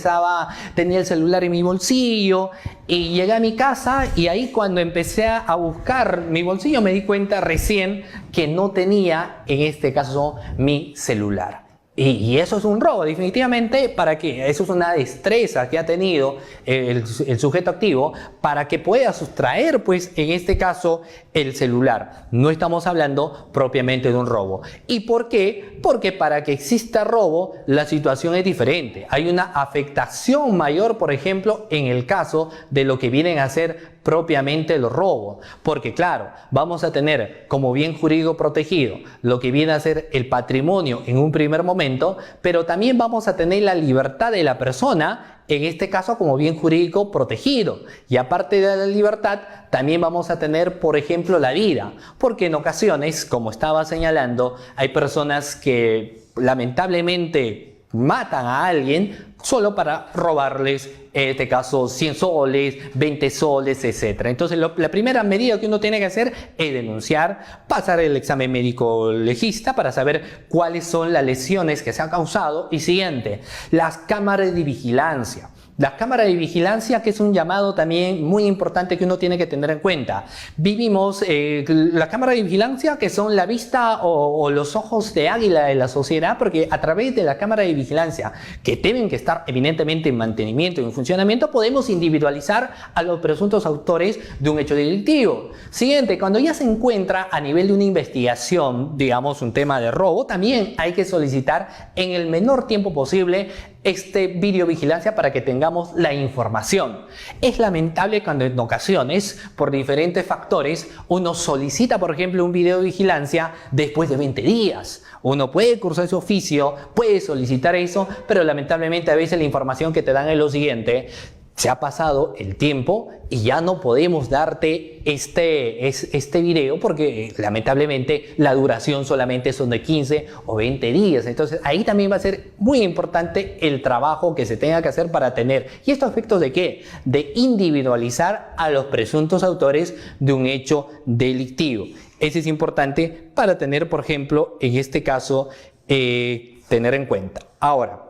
tenía el celular en mi bolsillo y llegué a mi casa y ahí cuando empecé a buscar mi bolsillo me di cuenta recién que no tenía, en este caso, mi celular. Y eso es un robo, definitivamente. ¿Para qué? Eso es una destreza que ha tenido el sujeto activo para que pueda sustraer, pues, en este caso, el celular. No estamos hablando propiamente de un robo. ¿Y por qué? Porque para que exista robo, la situación es diferente. Hay una afectación mayor, por ejemplo, en el caso de lo que vienen a ser propiamente los robos, porque claro, vamos a tener como bien jurídico protegido lo que viene a ser el patrimonio en un primer momento, pero también vamos a tener la libertad de la persona, en este caso como bien jurídico protegido, y aparte de la libertad también vamos a tener, por ejemplo, la vida, porque en ocasiones, como estaba señalando, hay personas que lamentablemente matan a alguien solo para robarles, en este caso, 100 soles, 20 soles, etc. Entonces, la primera medida que uno tiene que hacer es denunciar, pasar el examen médico legista para saber cuáles son las lesiones que se han causado. Y siguiente, las cámaras de vigilancia. Las cámaras de vigilancia, que es un llamado también muy importante que uno tiene que tener en cuenta. Vivimos las cámaras de vigilancia, que son la vista o los ojos de águila de la sociedad, porque a través de la cámara de vigilancia, que deben que estar evidentemente en mantenimiento y en funcionamiento, podemos individualizar a los presuntos autores de un hecho delictivo. Siguiente, cuando ya se encuentra a nivel de una investigación, digamos un tema de robo, también hay que solicitar en el menor tiempo posible videovigilancia para que tengamos la información. Es lamentable cuando en ocasiones, por diferentes factores, uno solicita, por ejemplo, un videovigilancia después de 20 días. Uno puede cursar ese oficio, puede solicitar eso, pero lamentablemente a veces la información que te dan es lo siguiente: se ha pasado el tiempo y ya no podemos darte este video porque lamentablemente la duración solamente son de 15 o 20 días. Entonces ahí también va a ser muy importante el trabajo que se tenga que hacer para tener. ¿Y estos efectos de qué? De individualizar a los presuntos autores de un hecho delictivo. Ese es importante para tener, por ejemplo, en este caso, tener en cuenta. Ahora,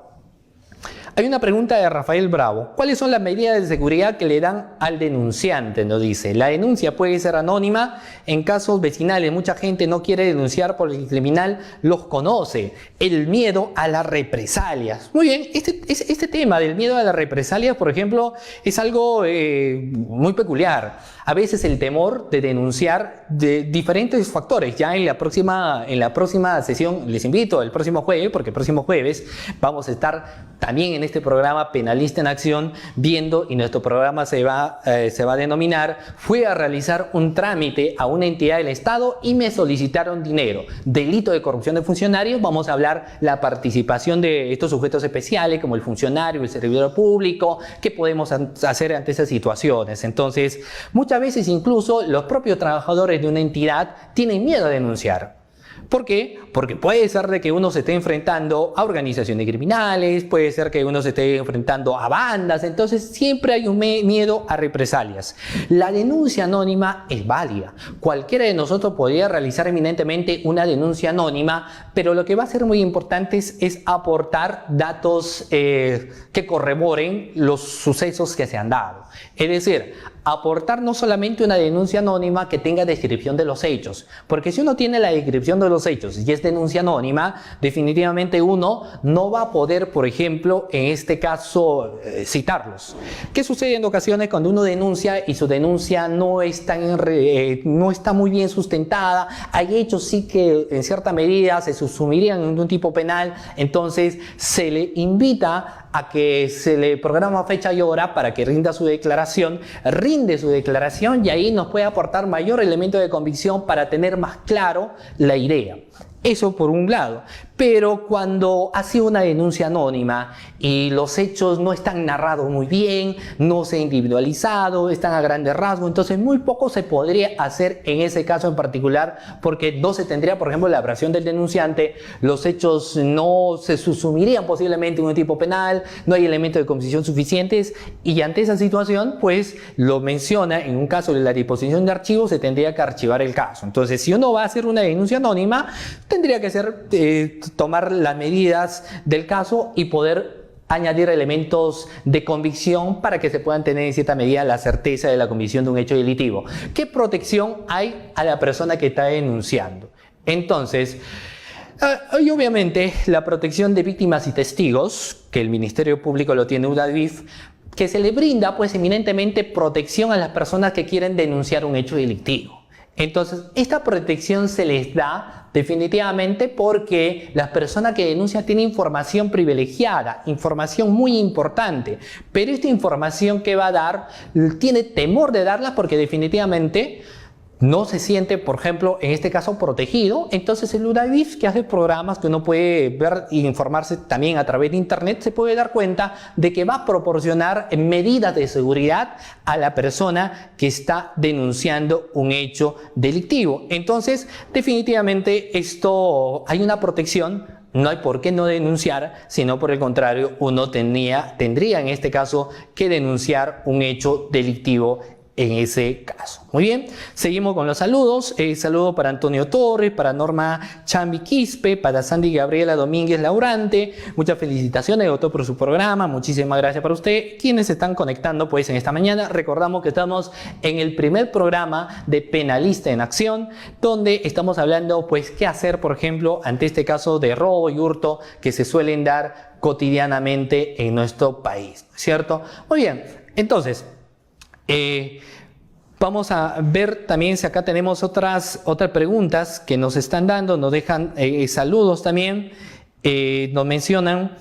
hay una pregunta de Rafael Bravo. ¿Cuáles son las medidas de seguridad que le dan al denunciante? Nos dice, la denuncia puede ser anónima en casos vecinales. Mucha gente no quiere denunciar porque el criminal los conoce. El miedo a las represalias. Muy bien, este tema del miedo a las represalias, por ejemplo, es algo muy peculiar. A veces el temor de denunciar de diferentes factores. Ya en la próxima sesión, les invito el próximo jueves, porque el próximo jueves vamos a estar también en este programa Penalista en Acción viendo, y nuestro programa se va a denominar Fui a realizar un trámite a una entidad del Estado y me solicitaron dinero. Delito de corrupción de funcionarios. Vamos a hablar la participación de estos sujetos especiales como el funcionario, el servidor público, qué podemos hacer ante esas situaciones. Entonces, muchas veces incluso los propios trabajadores de una entidad tienen miedo a denunciar. ¿Por qué? Porque puede ser de que uno se esté enfrentando a organizaciones criminales, puede ser que uno se esté enfrentando a bandas, entonces siempre hay un miedo a represalias. La denuncia anónima es válida. Cualquiera de nosotros podría realizar eminentemente una denuncia anónima, pero lo que va a ser muy importante es aportar datos que corroboren los sucesos que se han dado. Es decir, aportar no solamente una denuncia anónima que tenga descripción de los hechos, porque si uno tiene la descripción de los hechos y es denuncia anónima, definitivamente uno no va a poder, por ejemplo, en este caso, citarlos. ¿Qué sucede en ocasiones cuando uno denuncia y su denuncia no está muy bien sustentada? Hay hechos sí que en cierta medida se subsumirían en un tipo penal, entonces se le invita a que se le programa fecha y hora para que rinda su declaración, rinde su declaración y ahí nos puede aportar mayor elemento de convicción para tener más claro la idea. Eso por un lado. pero cuando ha sido una denuncia anónima y los hechos no están narrados muy bien, no se ha individualizado, están a grandes rasgos, entonces muy poco se podría hacer en ese caso en particular, porque no se tendría, por ejemplo, la versión del denunciante, los hechos no se subsumirían posiblemente en un tipo penal, no hay elementos de composición suficientes, y ante esa situación, pues lo menciona, en un caso de la disposición de archivos, se tendría que archivar el caso. Entonces, si uno va a hacer una denuncia anónima, tendría que ser, tomar las medidas del caso y poder añadir elementos de convicción para que se puedan tener en cierta medida la certeza de la comisión de un hecho delictivo. ¿Qué protección hay a la persona que está denunciando? Entonces, y obviamente la protección de víctimas y testigos, que el Ministerio Público lo tiene UDAVIF, que se le brinda pues eminentemente protección a las personas que quieren denunciar un hecho delictivo. Entonces, esta protección se les da definitivamente porque las personas que denuncian tienen información privilegiada, información muy importante, pero esta información que va a dar, tiene temor de darla porque definitivamente no se siente, por ejemplo, en este caso protegido. Entonces el UDAVIF, que hace programas que uno puede ver e informarse también a través de internet, se puede dar cuenta de que va a proporcionar medidas de seguridad a la persona que está denunciando un hecho delictivo. Entonces, definitivamente esto, hay una protección. No hay por qué no denunciar, sino por el contrario, uno tendría en este caso que denunciar un hecho delictivo en ese caso. Muy bien, seguimos con los saludos. Saludo para Antonio Torres, para Norma Chambi Quispe, para Sandy Gabriela Domínguez Laurante. Muchas felicitaciones, doctor, por su programa. Muchísimas gracias para usted. Quienes se están conectando pues en esta mañana, recordamos que estamos en el primer programa de Penalista en Acción, donde estamos hablando pues qué hacer, por ejemplo, ante este caso de robo y hurto que se suelen dar cotidianamente en nuestro país, ¿cierto? Muy bien, entonces vamos a ver también si acá tenemos otras preguntas que nos están dando, nos dejan saludos también, nos mencionan.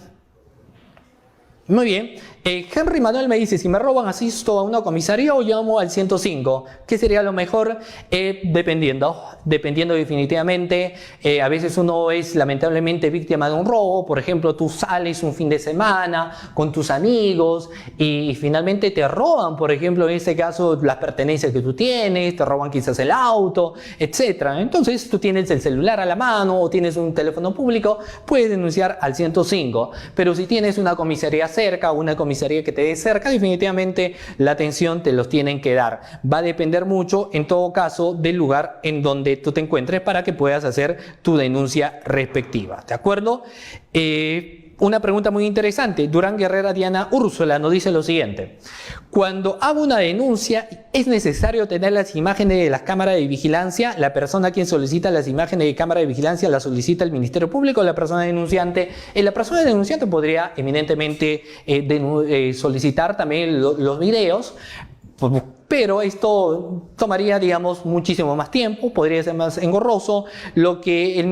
Muy bien. Henry Manuel me dice, si me roban, asisto a una comisaría o llamo al 105. ¿Qué sería lo mejor? Dependiendo definitivamente. A veces uno es lamentablemente víctima de un robo. Por ejemplo, tú sales un fin de semana con tus amigos y finalmente te roban, por ejemplo, en este caso, las pertenencias que tú tienes, te roban quizás el auto, etc. Entonces, tú tienes el celular a la mano o tienes un teléfono público, puedes denunciar al 105. Pero si tienes una comisaría cerca o una comisaría que te dé cerca, definitivamente la atención te los tienen que dar. Va a depender mucho, en todo caso, del lugar en donde tú te encuentres para que puedas hacer tu denuncia respectiva. ¿De acuerdo? Una pregunta muy interesante. Durán Guerrera Diana Úrsula nos dice lo siguiente. Cuando hago una denuncia, ¿es necesario tener las imágenes de las cámaras de vigilancia? ¿La persona a quien solicita las imágenes de cámara de vigilancia la solicita el Ministerio Público o la persona denunciante? La persona denunciante podría eminentemente solicitar también los videos, pero esto tomaría, digamos, muchísimo más tiempo, podría ser más engorroso. Lo que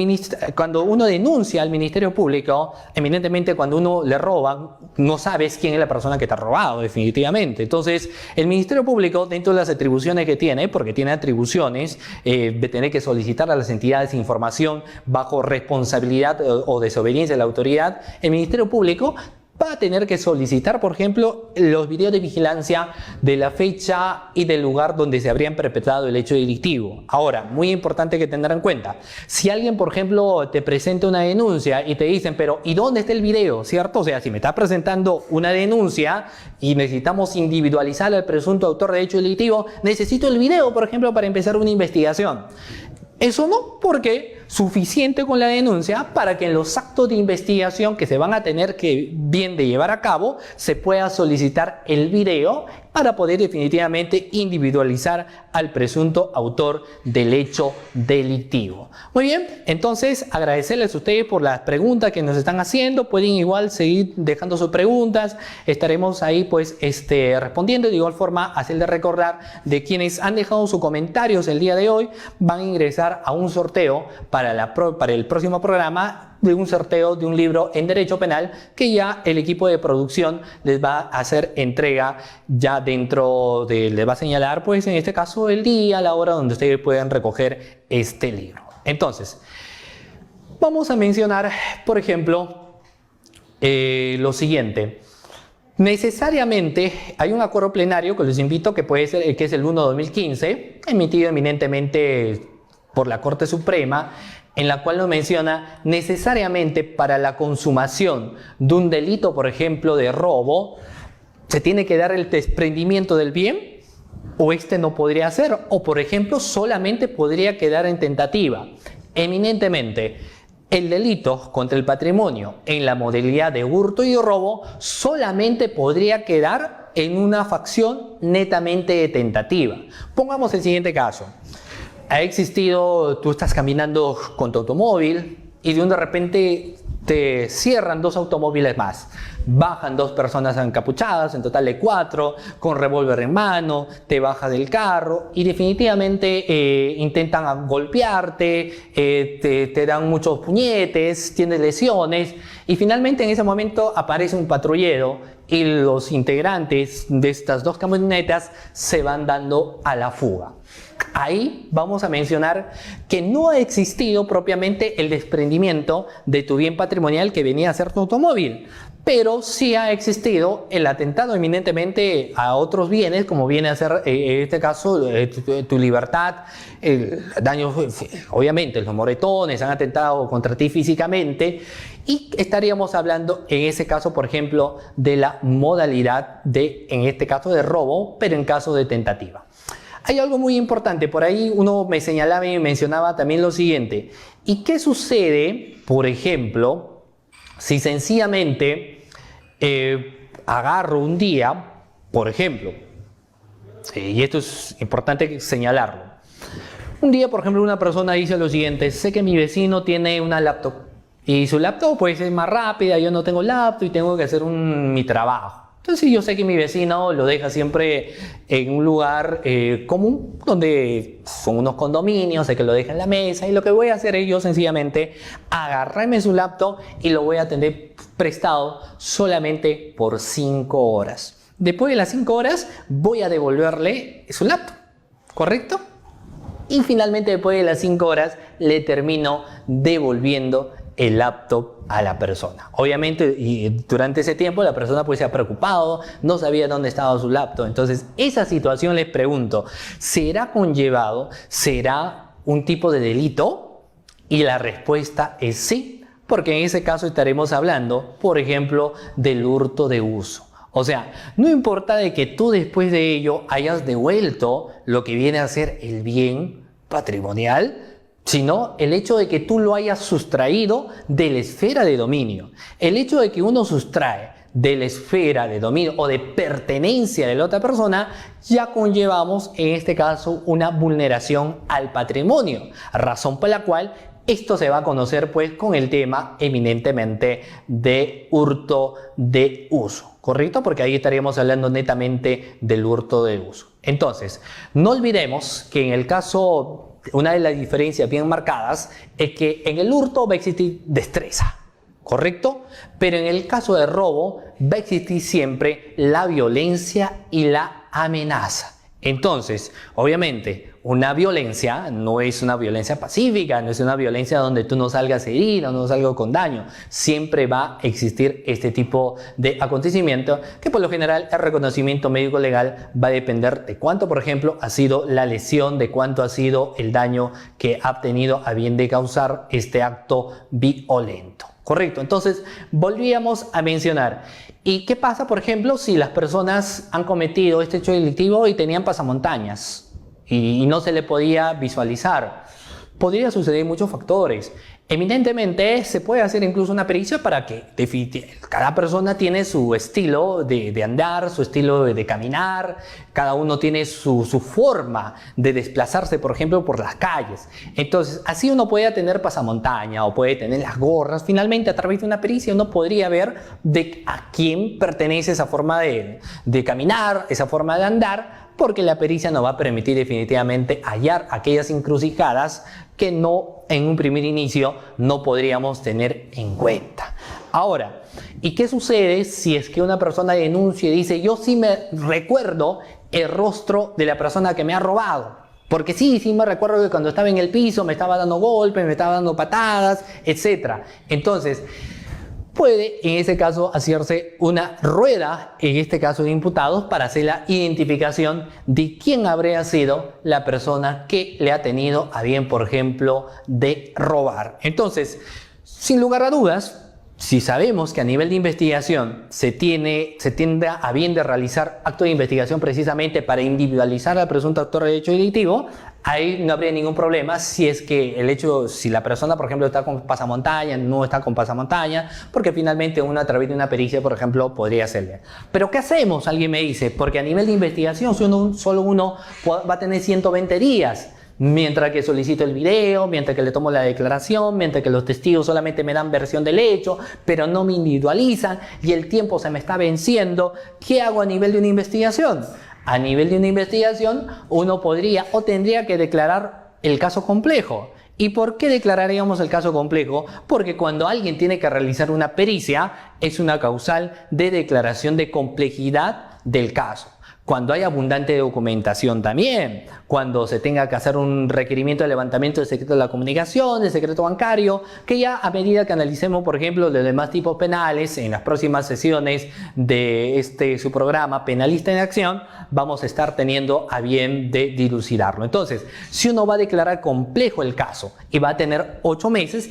cuando uno denuncia al Ministerio Público, evidentemente cuando uno le roban, no sabes quién es la persona que te ha robado, definitivamente. Entonces, el Ministerio Público, dentro de las atribuciones que tiene, porque tiene atribuciones de tener que solicitar a las entidades información bajo responsabilidad o desobediencia de la autoridad, el Ministerio Público va a tener que solicitar, por ejemplo, los videos de vigilancia de la fecha y del lugar donde se habrían perpetrado el hecho delictivo. Ahora, muy importante que tener en cuenta, si alguien, por ejemplo, te presenta una denuncia y te dicen, pero ¿y dónde está el video? ¿Cierto? O sea, si me está presentando una denuncia y necesitamos individualizar al presunto autor de hecho delictivo, necesito el video, por ejemplo, para empezar una investigación. Eso no, porque suficiente con la denuncia para que en los actos de investigación que se van a tener que bien de llevar a cabo se pueda solicitar el video para poder definitivamente individualizar al presunto autor del hecho delictivo. Muy bien, entonces agradecerles a ustedes por las preguntas que nos están haciendo. Pueden igual seguir dejando sus preguntas, estaremos ahí pues respondiendo. De igual forma, hacerles recordar de quienes han dejado sus comentarios el día de hoy van a ingresar a un sorteo para el próximo programa, de un sorteo de un libro en Derecho Penal que ya el equipo de producción les va a hacer entrega ya dentro de, les va a señalar pues en este caso el día, la hora donde ustedes pueden recoger este libro. Entonces, vamos a mencionar, por ejemplo, lo siguiente. Necesariamente hay un acuerdo plenario que les invito, que puede ser, que es el 1/2015, emitido eminentemente por la Corte Suprema, en la cual nos menciona necesariamente para la consumación de un delito, por ejemplo, de robo, se tiene que dar el desprendimiento del bien, o este no podría ser, o por ejemplo, solamente podría quedar en tentativa. Eminentemente, el delito contra el patrimonio en la modalidad de hurto y robo solamente podría quedar en una facción netamente tentativa. Pongamos el siguiente caso. Ha existido, tú estás caminando con tu automóvil y de repente te cierran 2 automóviles más. Bajan 2 personas encapuchadas, en total de 4, con revólver en mano, te bajas del carro y definitivamente intentan golpearte, te dan muchos puñetes, tienes lesiones y finalmente en ese momento aparece un patrullero y los integrantes de estas 2 camionetas se van dando a la fuga. Ahí vamos a mencionar que no ha existido propiamente el desprendimiento de tu bien patrimonial que venía a ser tu automóvil, pero sí ha existido el atentado eminentemente a otros bienes, como viene a ser en este caso tu libertad, el daño, obviamente los moretones han atentado contra ti físicamente, y estaríamos hablando en ese caso, por ejemplo, de la modalidad de, en este caso de robo, pero en caso de tentativa. Hay algo muy importante, por ahí uno me señalaba y mencionaba también lo siguiente. ¿Y qué sucede, por ejemplo, si sencillamente agarro un día, por ejemplo, y esto es importante señalarlo, un día, por ejemplo, una persona dice lo siguiente: sé que mi vecino tiene una laptop y su laptop puede ser más rápida, yo no tengo laptop y tengo que hacer mi trabajo. Entonces yo sé que mi vecino lo deja siempre en un lugar común, donde son unos condominios, sé que lo deja en la mesa, y lo que voy a hacer es yo sencillamente agarrarme su laptop y lo voy a tener prestado solamente por 5 horas. Después de las 5 horas voy a devolverle su laptop, ¿correcto? Y finalmente después de las 5 horas le termino devolviendo el laptop a la persona. Obviamente, y durante ese tiempo la persona pues se ha preocupado, no sabía dónde estaba su laptop. Entonces, esa situación, les pregunto, ¿será conllevado? ¿Será un tipo de delito? Y la respuesta es sí, porque en ese caso estaremos hablando, por ejemplo, del hurto de uso. O sea, no importa de que tú después de ello hayas devuelto lo que viene a ser el bien patrimonial, sino el hecho de que tú lo hayas sustraído de la esfera de dominio. El hecho de que uno sustrae de la esfera de dominio o de pertenencia de la otra persona, ya conllevamos en este caso una vulneración al patrimonio, razón por la cual esto se va a conocer pues con el tema eminentemente de hurto de uso, ¿correcto? Porque ahí estaríamos hablando netamente del hurto de uso. Entonces, no olvidemos que en el caso, una de las diferencias bien marcadas es que en el hurto va a existir destreza, ¿correcto? Pero en el caso de robo va a existir siempre la violencia y la amenaza. Entonces, obviamente, una violencia no es una violencia pacífica, no es una violencia donde tú no salgas herido, no salgas con daño. Siempre va a existir este tipo de acontecimiento que por lo general el reconocimiento médico legal va a depender de cuánto, por ejemplo, ha sido la lesión, de cuánto ha sido el daño que ha tenido a bien de causar este acto violento. Correcto, entonces volvíamos a mencionar. ¿Y qué pasa, por ejemplo, si las personas han cometido este hecho delictivo y tenían pasamontañas y no se le podía visualizar? Podría suceder muchos factores. Eminentemente se puede hacer incluso una pericia para que cada persona tiene su estilo de andar, su estilo de caminar, cada uno tiene su forma de desplazarse, por ejemplo, por las calles. Entonces, así uno puede tener pasamontaña o puede tener las gorras. Finalmente, a través de una pericia uno podría ver a quién pertenece esa forma de caminar, esa forma de andar, porque la pericia nos va a permitir definitivamente hallar aquellas encrucijadas que no, en un primer inicio, no podríamos tener en cuenta. Ahora, ¿y qué sucede si es que una persona denuncia y dice: yo sí me recuerdo el rostro de la persona que me ha robado? Porque sí me recuerdo que cuando estaba en el piso me estaba dando golpes, me estaba dando patadas, etc. Entonces, puede en ese caso hacerse una rueda, en este caso de imputados, para hacer la identificación de quién habría sido la persona que le ha tenido a bien, por ejemplo, de robar. Entonces, sin lugar a dudas, si sabemos que a nivel de investigación se tiende a bien de realizar actos de investigación precisamente para individualizar al presunto autor del hecho delictivo, ahí no habría ningún problema si es que si la persona, por ejemplo, está con pasamontaña, no está con pasamontaña, porque finalmente uno a través de una pericia, por ejemplo, podría hacerle. Pero ¿qué hacemos? Alguien me dice, porque a nivel de investigación solo uno va a tener 120 días. Mientras que solicito el video, mientras que le tomo la declaración, mientras que los testigos solamente me dan versión del hecho, pero no me individualizan y el tiempo se me está venciendo, ¿qué hago a nivel de una investigación? A nivel de una investigación, uno podría o tendría que declarar el caso complejo. ¿Y por qué declararíamos el caso complejo? Porque cuando alguien tiene que realizar una pericia, es una causal de declaración de complejidad del caso. Cuando hay abundante documentación también, cuando se tenga que hacer un requerimiento de levantamiento del secreto de la comunicación, del secreto bancario, que ya a medida que analicemos, por ejemplo, los demás tipos penales, en las próximas sesiones de su programa Penalista en Acción, vamos a estar teniendo a bien de dilucidarlo. Entonces, si uno va a declarar complejo el caso y va a tener 8 meses,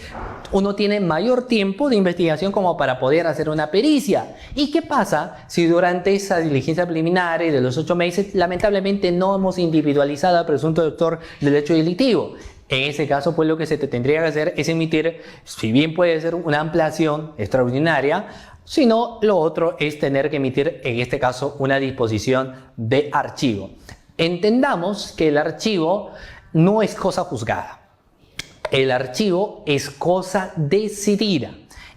uno tiene mayor tiempo de investigación como para poder hacer una pericia. ¿Y qué pasa si durante esa diligencia preliminar de los 8 meses, lamentablemente no hemos individualizado al presunto autor del hecho delictivo? En ese caso, pues lo que se te tendría que hacer es emitir, si bien puede ser una ampliación extraordinaria, sino lo otro es tener que emitir, en este caso, una disposición de archivo. Entendamos que el archivo no es cosa juzgada. El archivo es cosa decidida.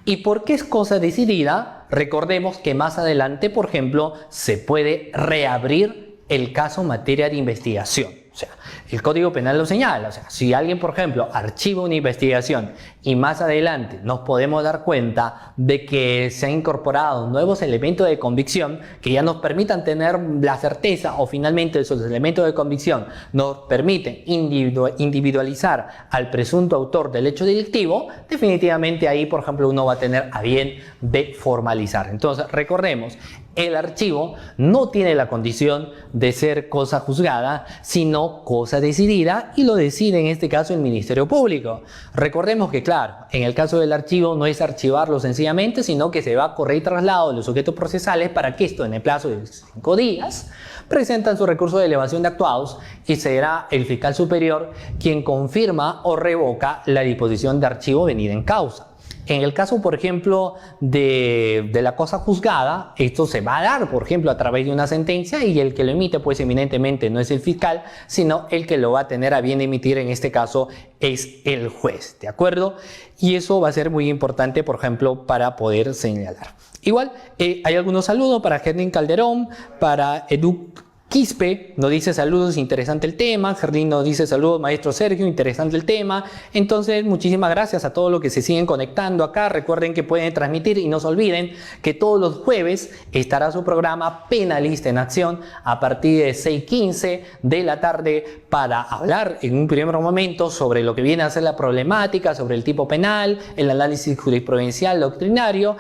¿Y por qué es cosa decidida? Recordemos que más adelante, por ejemplo, se puede reabrir el caso en materia de investigación. O sea, el Código Penal lo señala. O sea, si alguien, por ejemplo, archiva una investigación y más adelante nos podemos dar cuenta de que se han incorporado nuevos elementos de convicción que ya nos permitan tener la certeza, o finalmente esos elementos de convicción nos permiten individualizar al presunto autor del hecho delictivo, definitivamente ahí, por ejemplo, uno va a tener a bien de formalizar. Entonces, recordemos, el archivo no tiene la condición de ser cosa juzgada, sino cosa decidida, y lo decide en este caso el Ministerio Público. Recordemos que, claro, en el caso del archivo no es archivarlo sencillamente, sino que se va a correr traslado de los sujetos procesales para que esto, en el plazo de 5 días, presentan su recurso de elevación de actuados y será el fiscal superior quien confirma o revoca la disposición de archivo venida en causa. En el caso, por ejemplo, de la cosa juzgada, esto se va a dar, por ejemplo, a través de una sentencia, y el que lo emite, pues eminentemente no es el fiscal, sino el que lo va a tener a bien emitir, en este caso, es el juez, ¿de acuerdo? Y eso va a ser muy importante, por ejemplo, para poder señalar. Igual, hay algunos saludos para Gerlín Calderón, para Edu Quispe nos dice saludos, interesante el tema. Gerlín nos dice saludos, maestro Sergio, interesante el tema. Entonces, muchísimas gracias a todos los que se siguen conectando acá. Recuerden que pueden transmitir y no se olviden que todos los jueves estará su programa Penalista en Acción a partir de 6:15 de la tarde para hablar en un primer momento sobre lo que viene a ser la problemática, sobre el tipo penal, el análisis jurisprudencial, doctrinario,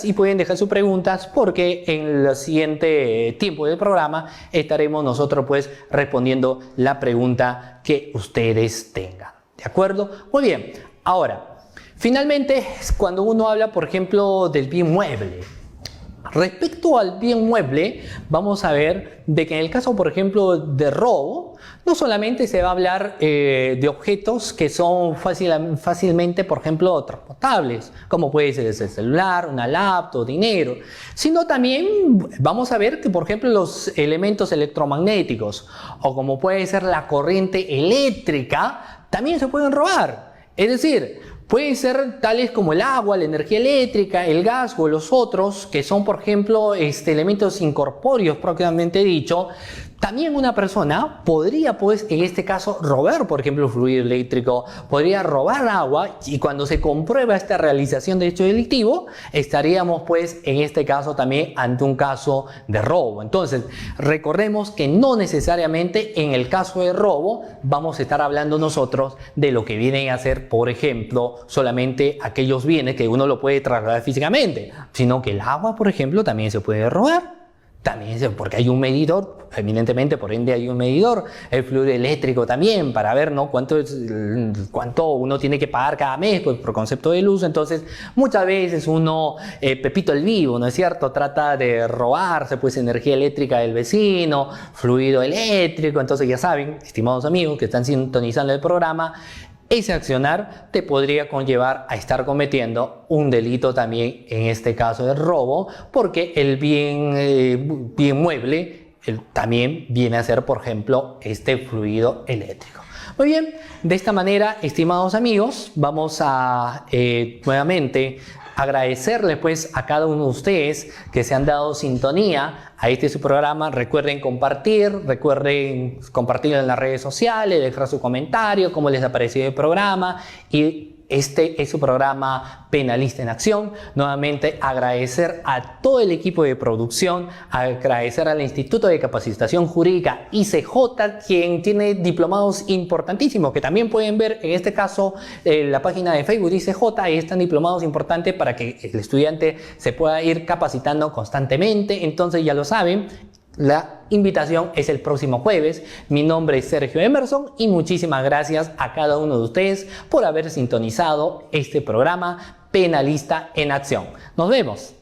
y pueden dejar sus preguntas porque en el siguiente tiempo del programa estaremos nosotros pues respondiendo la pregunta que ustedes tengan. ¿De acuerdo? Muy bien. Ahora, finalmente, cuando uno habla, por ejemplo, del bien mueble. Respecto al bien mueble, vamos a ver de que en el caso, por ejemplo, de robo, no solamente se va a hablar de objetos que son fácilmente, por ejemplo, transportables, como puede ser el celular, una laptop, dinero, sino también vamos a ver que, por ejemplo, los elementos electromagnéticos o como puede ser la corriente eléctrica, también se pueden robar. Es decir, Pueden ser tales como el agua, la energía eléctrica, el gas o los otros, que son, por ejemplo, elementos incorpóreos propiamente dicho. También una persona podría, pues, en este caso, robar, por ejemplo, fluido eléctrico, podría robar agua, y cuando se comprueba esta realización de hecho delictivo, estaríamos, pues, en este caso también ante un caso de robo. Entonces, recordemos que no necesariamente en el caso de robo vamos a estar hablando nosotros de lo que vienen a ser, por ejemplo, solamente aquellos bienes que uno lo puede trasladar físicamente, sino que el agua, por ejemplo, también se puede robar. También porque hay un medidor, evidentemente por ende hay un medidor, el fluido eléctrico también, para ver, ¿no?, cuánto uno tiene que pagar cada mes, pues, por concepto de luz. Entonces muchas veces uno, Pepito el vivo, ¿no es cierto?, trata de robarse, pues, energía eléctrica del vecino, fluido eléctrico. Entonces ya saben, estimados amigos que están sintonizando el programa, ese accionar te podría conllevar a estar cometiendo un delito también, en este caso de robo, porque el bien mueble también viene a ser, por ejemplo, este fluido eléctrico. Muy bien, de esta manera, estimados amigos, vamos a nuevamente agradecerle, pues, a cada uno de ustedes que se han dado sintonía a su programa. Recuerden compartirlo en las redes sociales, dejar su comentario, cómo les ha parecido el programa. Y este es su programa Penalista en Acción. Nuevamente agradecer a todo el equipo de producción, agradecer al Instituto de Capacitación Jurídica ICJ, quien tiene diplomados importantísimos, que también pueden ver en este caso la página de Facebook de ICJ. Ahí están diplomados importantes para que el estudiante se pueda ir capacitando constantemente. Entonces ya lo saben, la invitación es el próximo jueves. Mi nombre es Sergio Emerson y muchísimas gracias a cada uno de ustedes por haber sintonizado este programa Penalista en Acción. Nos vemos.